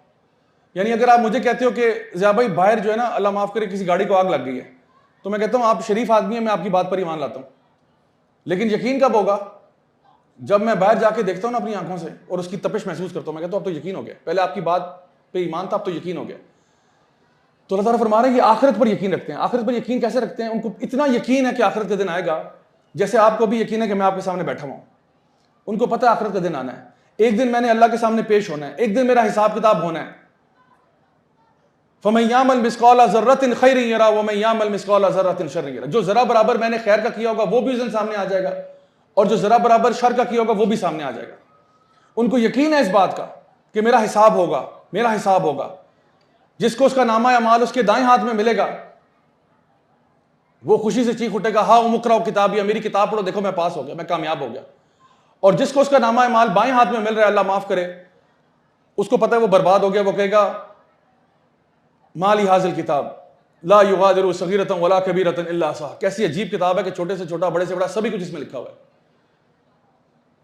यानी अगर आप मुझे कहते हो कि ज़िया भाई बाहर जो है ना, अल्लाह माफ करे, किसी गाड़ी को आग लग गई है, तो मैं कहता हूं आप शरीफ आदमी है, मैं आपकी बात पर ईमान लाता हूं। लेकिन यकीन कब होगा? जब मैं बाहर जाके देखता हूं ना अपनी आंखों से और उसकी तपिश महसूस करता हूं, मैं कहता हूं अब तो यकीन हो गया। पहले आपकी बात पे ईमान था, अब तो यकीन हो गया। तो अल्लाह ताला फरमा रहे हैं ये आखिरत पर यकीन रखते हैं। आखिरत पर यकीन कैसे रखते हैं? उनको इतना यकीन है कि आखिरत का दिन आएगा, जैसे आपको भी यकीन है कि मैं आपके सामने बैठा हुआ हूं। उनको पता है आखिरत का दिन आना है, एक दिन मैंने अल्लाह के सामने पेश होना है, एक दिन मेरा हिसाब किताब होना है। फमन यामल मिस्काल ज़र्रतिन खैरन यरा व मन यामल मिस्काल ज़र्रतिन शर्रन यरा। जो जरा बराबर मैंने खैर का किया होगा वो भी उस दिन सामने आ जाएगा, और जो जरा बराबर शर का किया होगा वो भी सामने आ जाएगा। उनको यकीन है इस बात का कि मेरा हिसाब होगा, मेरा हिसाब होगा। जिसको उसका नामा अमाल उसके दाएं हाथ में मिलेगा, वो खुशी से चीख उठेगा, हाँ मुकरा किताब, या मेरी किताब पढ़ो, देखो मैं पास हो गया, मैं कामयाब हो गया। और जिसको उसका नामा अमाल बाएं हाथ में मिल रहा है, अल्लाह माफ करे, उसको पता है वो बर्बाद हो गया। वो कहेगा माली हाजिल किताब ला युगादिरु सगीरतन वला कबीरतन इल्ला अहसाहा। कैसी अजीब किताब है कि छोटे से छोटा, बड़े से बड़ा सभी कुछ इसमें लिखा हुआ है।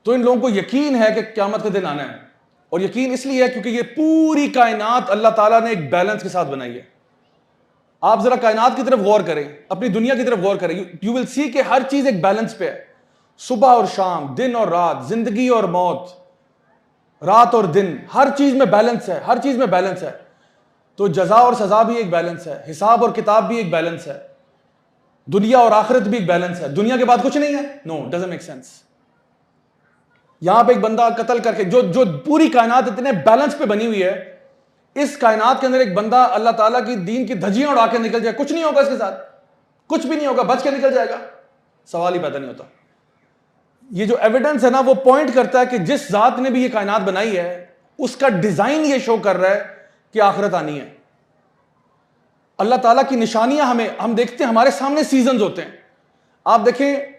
तो इन लोगों को यकीन है कि क़यामत का दिन आना है, और यकीन इसलिए है क्योंकि ये पूरी कायनात अल्लाह ताला ने एक बैलेंस के साथ बनाई है। आप जरा कायनात की तरफ गौर करें, अपनी दुनिया की तरफ गौर करें, यू विल सी कि हर चीज एक बैलेंस पे है। सुबह और शाम, दिन और रात, जिंदगी और मौत, रात और दिन, हर चीज में बैलेंस है, हर चीज में बैलेंस है। तो जजा और सजा भी एक बैलेंस है, हिसाब और किताब भी एक बैलेंस है, दुनिया और आखिरत भी एक बैलेंस है। दुनिया के बाद कुछ नहीं है, नो, डजंट मेक सेंस। यहां पे एक बंदा कत्ल करके, जो पूरी कायनात इतने बैलेंस पे बनी हुई है, इस कायनात के अंदर एक बंदा अल्लाह ताला की दीन की धज्जियां उड़ा के निकल जाए, कुछ नहीं होगा इसके साथ, कुछ भी नहीं होगा, बच के निकल जाएगा, सवाल ही पैदा नहीं होता। ये जो एविडेंस है ना, वो पॉइंट करता है कि जिस जात ने भी ये कायनात बनाई है, उसका डिजाइन ये शो कर रहा है कि आखिरत आनी है। अल्लाह ताला की निशानियां हम देखते हैं, हमारे सामने सीजन होते हैं। आप देखें,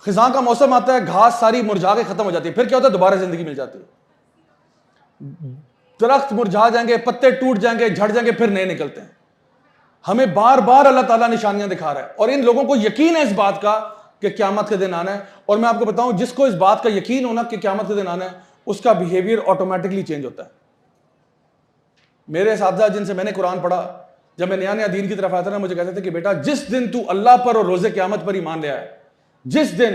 खिज़ां का मौसम आता है, घास सारी मुरझा के खत्म हो जाती है, फिर क्या होता है? दोबारा जिंदगी मिल जाती है। दरख्त मुरझा जाएंगे, पत्ते टूट जाएंगे, झड़ जाएंगे, फिर नए निकलते हैं। हमें बार बार अल्लाह ताला निशानियां दिखा रहा है, और इन लोगों को यकीन है इस बात का कि क़यामत के दिन आना है। और मैं आपको बताऊं, जिसको इस बात का यकीन होना कि क़यामत के दिन आना है, उसका बिहेवियर ऑटोमेटिकली चेंज होता है। मेरे असातिज़ा जिनसे मैंने कुरान पढ़ा, जब मैं नया नया दीन की तरफ आया था ना, मुझे कहते थे कि बेटा, जिस दिन तू अल्लाह पर और रोज़े क़यामत पर ईमान ले आया, जिस दिन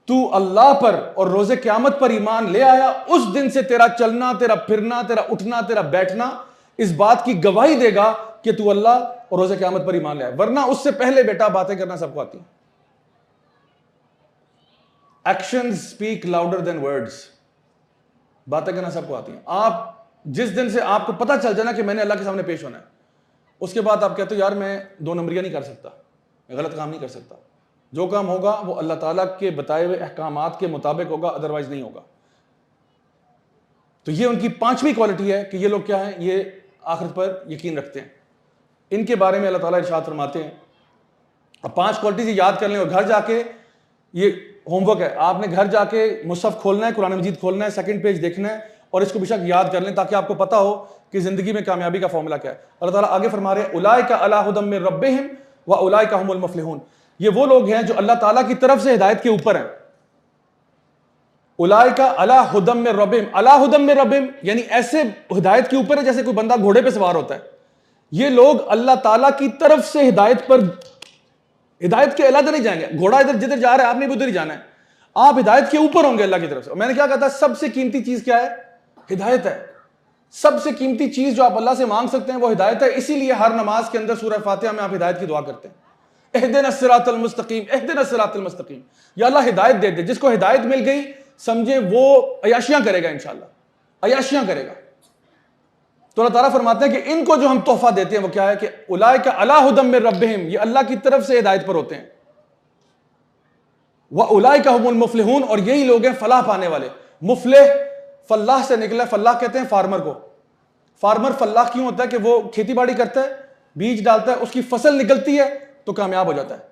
तू अल्लाह पर और रोज़े क़यामत पर ईमान ले आया, उस दिन से तेरा चलना, तेरा फिरना, तेरा उठना, तेरा बैठना इस बात की गवाही देगा कि तू अल्लाह और रोज़े क़यामत पर ईमान ले आया। वरना उससे पहले बेटा बातें करना सबको आती हैं। Actions speak louder than words. बातें करना सबको आती हैं। आप जिस दिन से आपको पता चल जाए ना कि मैंने अल्लाह के सामने पेश होना है, उसके बाद आप कहते हो यार मैं दो नंबरियां नहीं कर सकता, मैं गलत काम नहीं कर सकता। जो काम होगा वो अल्लाह ताला के बताए हुए अहकामात के मुताबिक होगा, अदरवाइज नहीं होगा। तो ये उनकी पांचवी क्वालिटी है कि ये लोग क्या हैं, ये आखिरत पर यकीन रखते हैं। इनके बारे में अल्लाह ताला इरशाद फरमाते हैं। अब 5 क्वालिटीज याद कर लें, और घर जाके ये होमवर्क है, आपने घर जाके मुसहफ खोलना है, कुरान मजीद खोलना है, सेकंड पेज देखना है, और इसको बेशक याद कर लें ताकि आपको पता हो कि जिंदगी में कामयाबी का फॉर्मूला क्या है। अल्लाह ताला आगे फरमा रहे हैं, उलाइका अला हुदम मिन रब्बिहिम व उलाइका हुमुल मुफलिहून। ये वो लोग हैं जो अल्लाह ताला की तरफ से हिदायत के ऊपर हैं। उलाइका अला हुदम मिन रब्बिहिम, अला हुदम मिन रब्बिहिम यानी ऐसे हिदायत के ऊपर है जैसे कोई बंदा घोड़े पे सवार होता है। ये लोग अल्लाह ताला की तरफ से हिदायत पर, हिदायत के अलग नहीं जाएंगे। घोड़ा इधर जिधर जा रहा है आपने भी उधर ही जाना है, आप हिदायत के ऊपर होंगे अल्लाह की तरफ से। मैंने क्या कहा था, सबसे कीमती चीज क्या है? हिदायत है। सबसे कीमती चीज जो आप अल्लाह से मांग सकते हैं वो हिदायत है। इसीलिए हर नमाज के अंदर सूरह फातिहा में आप हिदायत की दुआ करते हैं, इहदिनस सिरातल मुस्तकीम, इहदिनस सिरातल मुस्तकीम। या अल्लाह हिदायत दे दे। जिसको हिदायत मिल गई समझे वो अयाशियां करेगा, इंशाअल्लाह अयाशियां करेगा। तो अल्लाह ताला फरमाते हैं कि इनको जो हम तोहफा देते हैं वो क्या है कि उलाइका अला हुदम मिन रब्बिहिम, ये अल्लाह की तरफ से हिदायत पर होते हैं। व उलाइका हुमुल मुफलिहून, और यही लोग हैं फलाह पाने वाले। मुफलिह फल्लाह से निकला, फल्लाह कहते हैं फार्मर को। फार्मर फल्लाह क्यों होता है कि वो खेती बाड़ी करता है, बीज डालता है, उसकी फसल निकलती है तो कामयाब हो जाता है।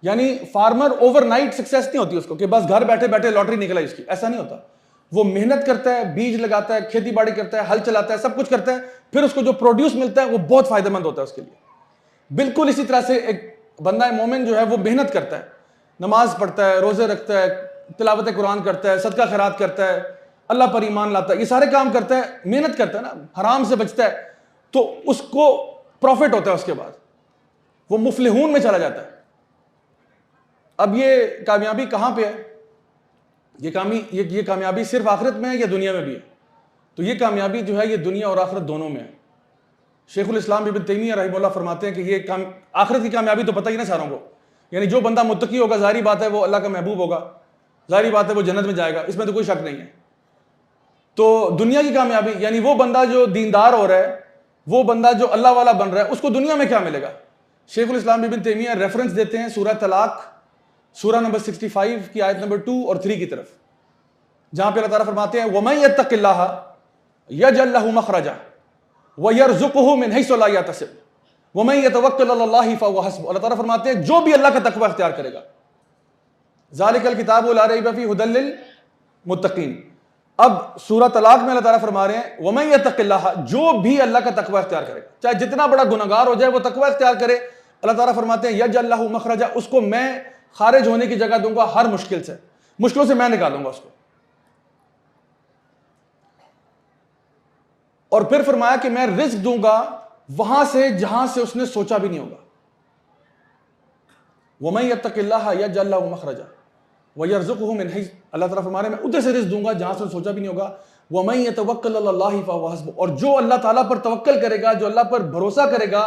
यानी फार्मर ओवरनाइट सक्सेस नहीं होती उसको कि बस घर बैठे बैठे लॉटरी निकला इसकी, ऐसा नहीं होता। वो मेहनत करता है, बीज लगाता है, खेती बाड़ी करता है, हल चलाता है, सब कुछ करता है, फिर उसको जो प्रोड्यूस मिलता है वो बहुत फायदेमंद होता है उसके लिए। बिल्कुल इसी तरह से एक बंदा मोमिन जो है वो मेहनत करता है, नमाज पढ़ता है, रोजे रखता है, तिलावत कुरान करता है, सदका खैरात करता है, अल्लाह पर ईमान लाता है, ये सारे काम करता है, मेहनत करता है ना, हराम से बचता है, तो उसको प्रॉफिट होता है। उसके बाद वो मुफलिहून में चला जाता है। अब ये कामयाबी कहां पे है? ये कामयाबी सिर्फ आखिरत में है या दुनिया में भी है? तो ये कामयाबी जो है ये दुनिया और आखिरत दोनों में है। शेखुल इस्लाम इब्न तैमिया रहमतुल्लाह फरमाते हैं कि ये आखिरत की कामयाबी तो पता ही ना सारों को, यानी जो बंदा मुत्तकी होगा जाहिर बात है वो अल्लाह का महबूब होगा, जाहिर बात है वो जन्नत में जाएगा, इसमें तो कोई शक नहीं है। तो दुनिया की कामयाबी यानी वो बंदा जो दीनदार हो रहा है, वो बंदा जो अल्लाह वाला बन रहा है, उसको दुनिया में क्या मिलेगा? शेखुल इस्लाम इब्न तैमिया रेफरेंस देते हैं सूरह तलाक, सूरह नंबर 65 की आयत नंबर 2 और 3 की तरफ, जहां पे अल्लाह ताला फरमाते हैं वमन यत्तकिल्लाह यजअल लहू मखरजा व यरज़ुक़हु मिन हैसु ला यहतसिब वमन यतवक्कल अलल्लाहि फहुव हस्बुह। अल्लाह ताला फरमाते हैं जो भी अल्लाह का तकवा इख्तियार करेगा, ज़ालिकल किताबु ला रैब फीहि हुदल लिल मुत्तकीन। अब सूरह तलाक में अल्लाह ताला फरमा रहे हैं वमन यत्तकिल्लाह, जो भी अल्लाह का तकवा इख्तियार करेगा, चाहे जितना बड़ा गुनहगार हो जाए वो तकवा इख्तियार करे, अल्लाह ताला फरमाते हैं यजअल लहू मखरजा, उसको मैं खारिज होने की जगह दूंगा, हर मुश्किलों से मैं निकालूंगा उसको। और फिर फरमाया कि मैं रिस्क दूंगा वहां से जहां से उसने सोचा भी नहीं होगा। वमन यत्तकिल्लाह यजअल लहू मखरजा व यरज़ुक़हु मिन हैस, अल्लाह ताला फरमा रहे हैं मैं उधर से रिस्क दूंगा जहां से सोचा भी नहीं होगा। वमन यतवक्कल अलल्लाहि फहुव हस्बुह, और जो अल्लाह ताला पर तवक्कल करेगा, जो अल्लाह पर भरोसा करेगा,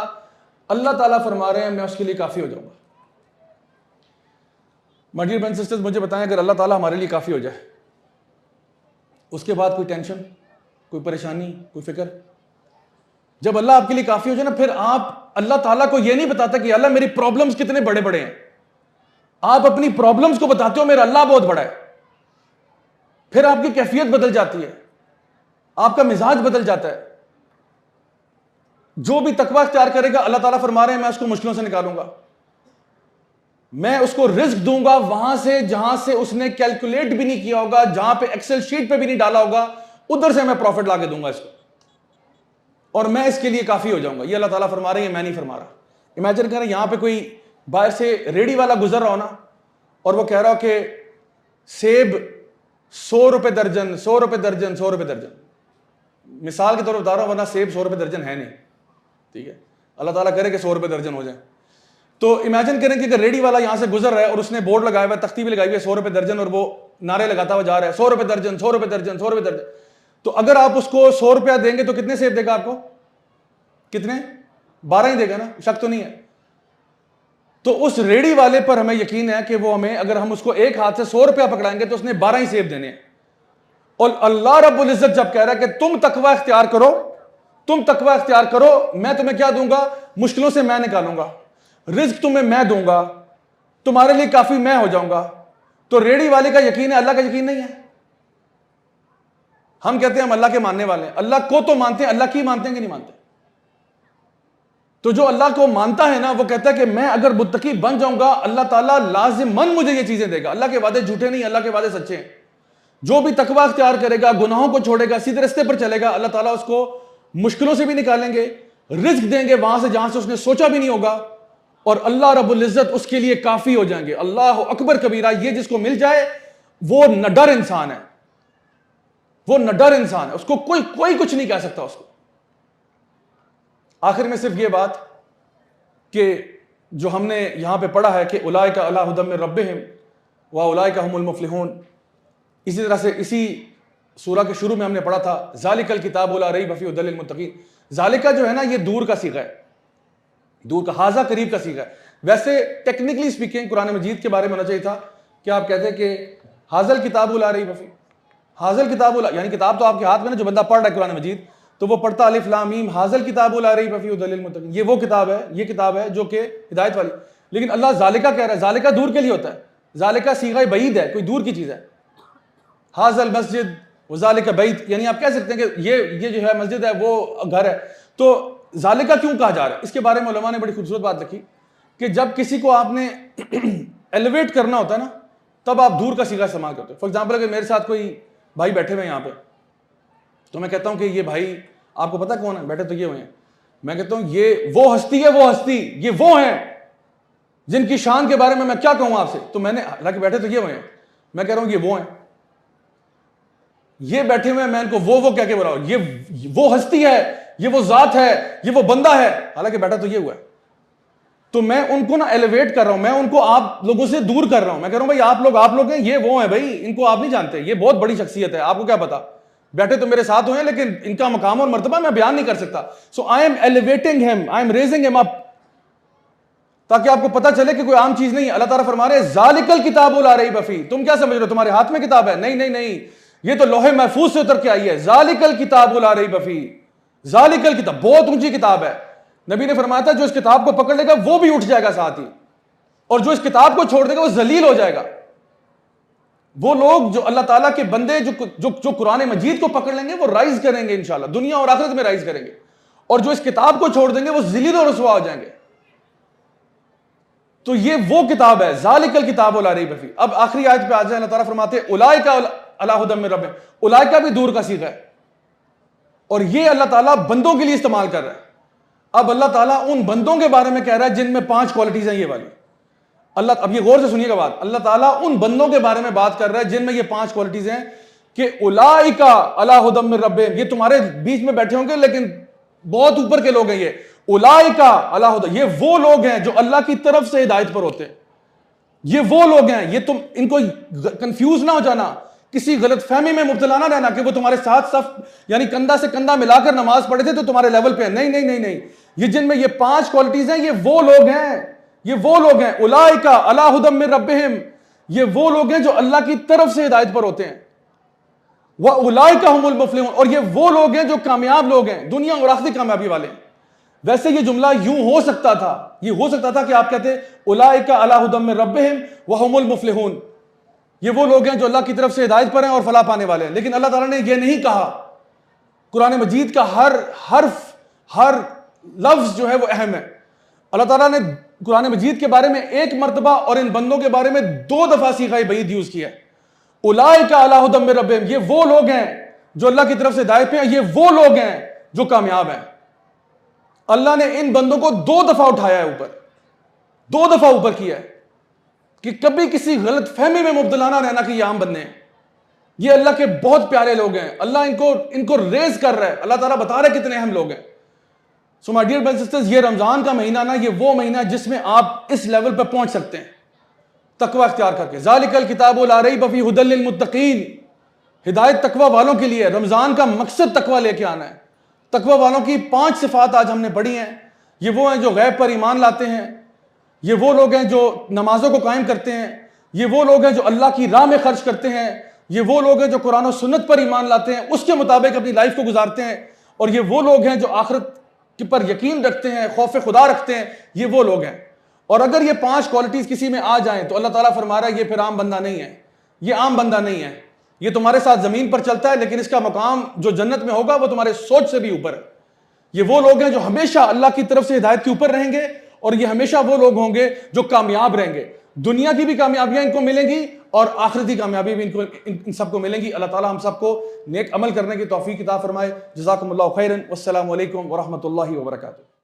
अल्लाह ताला फरमा रहे हैं मैं उसके लिए काफी हो जाऊंगा। माय डियर ब्रदर्स सिस्टर्स, मुझे बताएं अगर अल्लाह ताला हमारे लिए काफ़ी हो जाए, उसके बाद कोई टेंशन, कोई परेशानी, कोई फिक्र? जब अल्लाह आपके लिए काफ़ी हो जाए ना, फिर आप अल्लाह ताला को यह नहीं बताता कि अल्लाह मेरी प्रॉब्लम्स कितने बड़े बड़े हैं, आप अपनी प्रॉब्लम्स को बताते हो मेरा अल्लाह बहुत बड़ा है। फिर आपकी कैफियत बदल जाती है, आपका मिजाज बदल जाता है। जो भी तकवा इख्तियार करेगा, अल्लाह ताला फरमा रहे हैं मैं उसको मुश्किलों से निकालूंगा, मैं उसको रिस्क दूंगा वहां से जहां से उसने कैलकुलेट भी नहीं किया होगा, जहां पे एक्सेल शीट पे भी नहीं डाला होगा, उधर से मैं प्रॉफिट लाके दूंगा इसको, और मैं इसके लिए काफी हो जाऊंगा। ये अल्लाह ताला फरमा रहे हैं, मैं नहीं फरमा रहा। इमेजिन करें यहां पे कोई बाहर से रेडी वाला गुजर रहा हो ना, और वो कह रहा हो कि सेब 100 रुपए दर्जन, 100 रुपए दर्जन, 100 रुपए दर्जन, मिसाल के तौर पर बता रहा हूं, वरना सेब 100 रुपए दर्जन है नहीं, ठीक है, अल्लाह ताला करे कि 100 रुपए दर्जन हो जाए। तो इमेजिन करें कि अगर रेडी वाला यहां से गुजर रहा है और उसने बोर्ड लगाया हुआ है, तख्ती भी लगाई हुई है 100 रुपए दर्जन, और वो नारे लगाता हुआ जा रहा है 100 रुपए दर्जन, 100 रुपए दर्जन, 100 रुपए दर्जन, तो अगर आप उसको 100 रुपया देंगे तो कितने सेब देगा आपको? कितने? 12 ही देगा ना, शक तो नहीं है। तो उस रेडी वाले पर हमें यकीन है कि वो हमें, अगर हम उसको एक हाथ से 100 रुपया पकड़ाएंगे तो उसने 12 ही सेब देने हैं। और अल्लाह रब्बुल इज्जत जब कह रहा है कि तुम तकवा इख्तियार करो, तुम तकवा इख्तियार करो, मैं तुम्हें क्या दूंगा? मुश्किलों से मैं निकालूंगा, रिस्क तुम्हें मैं दूंगा, तुम्हारे लिए काफी मैं हो जाऊंगा। तो रेडी वाले का यकीन है, अल्लाह का यकीन नहीं है। हम कहते हैं हम अल्लाह के मानने वाले हैं, अल्लाह को तो मानते हैं, अल्लाह की मानते हैं कि नहीं मानते? तो जो अल्लाह को मानता है ना, वो कहता है कि मैं अगर मुत्तकी बन जाऊंगा, अल्लाह ताला लाजिमन मुझे ये चीजें देगा। अल्लाह के वादे झूठे नहीं, अल्लाह के वादे सच्चे हैं। जो भी तकवा इख्तियार करेगा, गुनाहों को छोड़ेगा, सीधे रास्ते पर चलेगा, अल्लाह ताला उसको मुश्किलों से भी निकालेंगे, रिस्क देंगे वहां से जहां से उसने सोचा भी नहीं होगा, और अल्लाह रब्बुल इज्जत उसके लिए काफी हो जाएंगे। अल्लाह अकबर कबीरा, ये जिसको मिल जाए वो नडर इंसान है, वो नडर इंसान है, उसको कोई कुछ नहीं कह सकता उसको। आखिर में सिर्फ ये बात कि जो हमने यहां पे पढ़ा है कि उलाइका अला हुदम मिन रब्बिहिम व उलाइका हुमुल मुफलिहून, इसी तरह से इसी सूरह के शुरू में हमने पढ़ा था ज़ालिकल किताबु ला रैब फीहि हुदल लिल मुत्तकीन। ज़ालिका जो है ना, ये दूर का सीगा है, दूर का, हाजा करीब का सीगा है। वैसे टेक्निकली स्पीकिंग कुरान मजीद के बारे में होना चाहिए था कि आप कहते हैं कि हाजल किताबु ला रैब फीहि, हाजल किताबु ला, यानी किताब तो आपके हाथ में ना, जो बंदा पढ़ रहा है कुरान मजीद तो वो पढ़ता अलिफ लाम मीम, हाजल किताबु ला रैब फीहि हुदल लिल मुत्तकीन, ये वो किताब है, ये किताब है जो कि हिदायत वाली। लेकिन अल्लाह ज़ालिका कह रहा है, ज़ालिका दूर के लिए होता है, ज़ालिका सीगा बईद है, कोई दूर की चीज़ है। हाज़ल मस्जिद वज़ालिका बईद, यानी आप कह सकते हैं कि ये जो है मस्जिद है वो घर है। तो ज़ालिका क्यों कहा जा रहा है, इसके बारे में उलमा ने बड़ी खूबसूरत बात लिखी कि जब किसी को आपने एलिवेट करना होता है ना, तब आप दूर का सीगा इस्तेमाल करते हो। फॉर एग्जाम्पल, अगर मेरे साथ कोई भाई बैठे हुए हैं यहाँ पे, तो मैं कहता हूँ कि ये भाई आपको पता कौन है, बैठे तो ये हुए हैं, मैं कहता हूँ ये वो हस्ती है, वो हस्ती, ये वो हैं जिनकी शान के बारे में मैं क्या कहूँ आपसे। तो मैंने, हालांकि बैठे तो ये हुए हैं, मैं कह रहा हूँ ये वो हैं, ये बैठे हुए हैं, मैं इनको वो कह के बोला हूं, ये वो हस्ती है, ये वो जात है, ये वो बंदा है, हालांकि बैठा तो ये हुआ है। तो मैं उनको ना एलिवेट कर रहा हूं, मैं उनको आप लोगों से दूर कर रहा हूं। मैं कह रहा हूं भाई आप लोग हैं, ये वो हैं भाई, इनको आप नहीं जानते, ये बहुत बड़ी शख्सियत है, आपको क्या पता, बैठे तो मेरे साथ हुए हैं लेकिन इनका मकाम और मर्तबा मैं बयान नहीं कर सकता। So I am elevating him, I am raising him up, ताकि आपको पता चले कि कोई आम चीज नहीं है। अल्लाह ताला फरमा रहे हैं ज़ालिकल किताबु ला रैब फीह, तुम क्या समझ रहे हो तुम्हारे हाथ में किताब है? नहीं नहीं नहीं, ये तो लोहे महफूज से उतर के आई है। ज़ालिकल किताबु ला रैब फीह, ज़ालिकल किताब बहुत ऊंची किताब है। नबी ने फरमाया था जो इस किताब को पकड़ लेगा वो भी उठ जाएगा साथ ही, और जो इस किताब को छोड़ देगा वो जलील हो जाएगा। वो लोग जो अल्लाह ताला के बंदे जो कुरान मजीद को पकड़ लेंगे वो राइज करेंगे, इंशाल्लाह दुनिया और आखिरत में राइज करेंगे, और जो इस किताब को छोड़ देंगे वो ज़लील और रुसवा हो जाएंगे। तो ये वो किताब है, ज़ालिकल किताबु ला रैब फीह। अब आखिरी आयत पे आ जाए, अल्लाह ताला फरमाते हैं उलाइका अला हुदम मिन रब्बिहिम, उलाइका भी दूर का सीगा है, और ये अल्लाह ताला बंदों के लिए इस्तेमाल कर रहा है। अब अल्लाह ताला उन बंदों के बारे में कह रहा है जिनमें 5 क्वालिटीज हैं ये वाली। अल्लाह, अब ये गौर से सुनिएगा बात, अल्लाह ताला उन बंदों के बारे में बात कर रहा है जिनमें ये 5 क्वालिटीज हैं कि उलाइका अला हुदम मिन रब्बिहिम, ये तुम्हारे बीच में बैठे होंगे लेकिन बहुत ऊपर के लोग हैं ये। उलाइका अला हुदम, ये वो लोग हैं जो अल्लाह की तरफ से हिदायत पर होते हैं, ये वो लोग हैं। ये तुम इनको कंफ्यूज ना हो जाना, किसी गलत फहमी में मुब्तला ना रहना कि वो तुम्हारे साथ सफ यानी कंधा से कंधा मिलाकर नमाज पढ़े थे तो तुम्हारे लेवल पे है। नहीं नहीं नहीं नहीं, ये जिनमें ये 5 क्वालिटीज हैं ये वो लोग हैं, ये वो लोग हैं। उलाइका अला हुदम मिन रब्बिहिम, ये वो लोग हैं जो अल्लाह की तरफ से हिदायत पर होते हैं। व उलाइका हुमुल मुफलिहून, और ये वो लोग हैं जो कामयाब लोग हैं, दुनिया और आखिरत कामयाबी वाले। वैसे ये जुमला यूं हो सकता था, ये हो सकता था कि आप कहते उलाइका अला हुदम मिन रब्बिहिम व हुमुल मुफलिहून, ये वो लोग हैं जो अल्लाह की तरफ से हिदायत पर हैं और फलाह पाने वाले हैं। लेकिन अल्लाह ताला ने यह नहीं कहा। कुरान मजीद का हर हर्फ, हर लफ्ज जो है वो अहम है। अल्लाह ताला ने कुरान मजीद के बारे में 1 मरतबा और इन बंदों के बारे में 2 दफा सीगा बईद यूज किया। उलाइका अला हुदम मिन रब्बिहिम, ये वो लोग हैं जो अल्लाह की तरफ से हिदायत पे हैं, ये वो लोग हैं जो कामयाब हैं। अल्लाह ने इन बंदों को 2 दफा उठाया है ऊपर, 2 दफा ऊपर किया है कि कभी किसी गलत फहमी में मुब्तला ना रहना कि ये आम बंदे हैं, ये अल्लाह के बहुत प्यारे लोग हैं। अल्लाह इनको रेज कर रहा है, अल्लाह ताला बता रहा है कितने अहम लोग हैं। So my dear brothers sisters, ये रमजान का महीना ना, ये वो महीना जिसमें आप इस लेवल पर पहुंच सकते हैं तकवा इख्तियार करके। ज़ालिकल किताबु ला रैब फीह हुदल लिल मुत्तकीन, हिदायत तकवा वालों के लिए। रमजान का मकसद तकवा लेके आना है। तकवा वालों की 5 सिफात आज हमने पढ़ी हैं। ये वो हैं जो गैब पर ईमान लाते हैं, ये वो लोग हैं जो नमाजों को कायम करते हैं, ये वो लोग हैं जो अल्लाह की राह में खर्च करते हैं, ये वो लोग हैं जो कुरान और सुन्नत पर ईमान लाते हैं, उसके मुताबिक अपनी लाइफ को गुजारते हैं, और ये वो लोग हैं जो आखिरत पर यकीन रखते हैं, खौफ खुदा रखते हैं, ये वो लोग हैं। और अगर ये 5 क्वालिटीज किसी में आ जाएं तो अल्लाह ताला फरमा रहा है ये फिर आम बंदा नहीं है, ये आम बंदा नहीं है, ये तुम्हारे साथ जमीन पर चलता है लेकिन इसका मकाम जो जन्नत में होगा वो तुम्हारे सोच से भी ऊपर है। ये वो लोग हैं जो हमेशा अल्लाह की तरफ से हिदायत के ऊपर रहेंगे, और ये हमेशा वो लोग होंगे जो कामयाब रहेंगे। दुनिया की भी कामयाबियां इनको मिलेंगी और आखिरती कामयाबी भी इन सबको मिलेंगी। अल्लाह ताला हम सबको नेक अमल करने की तौफीक अता फरमाए। जज़ाकुमुल्लाहु खैरन। वस्सलामु अलैकुम व रहमतुल्लाहि व बरकातुहू।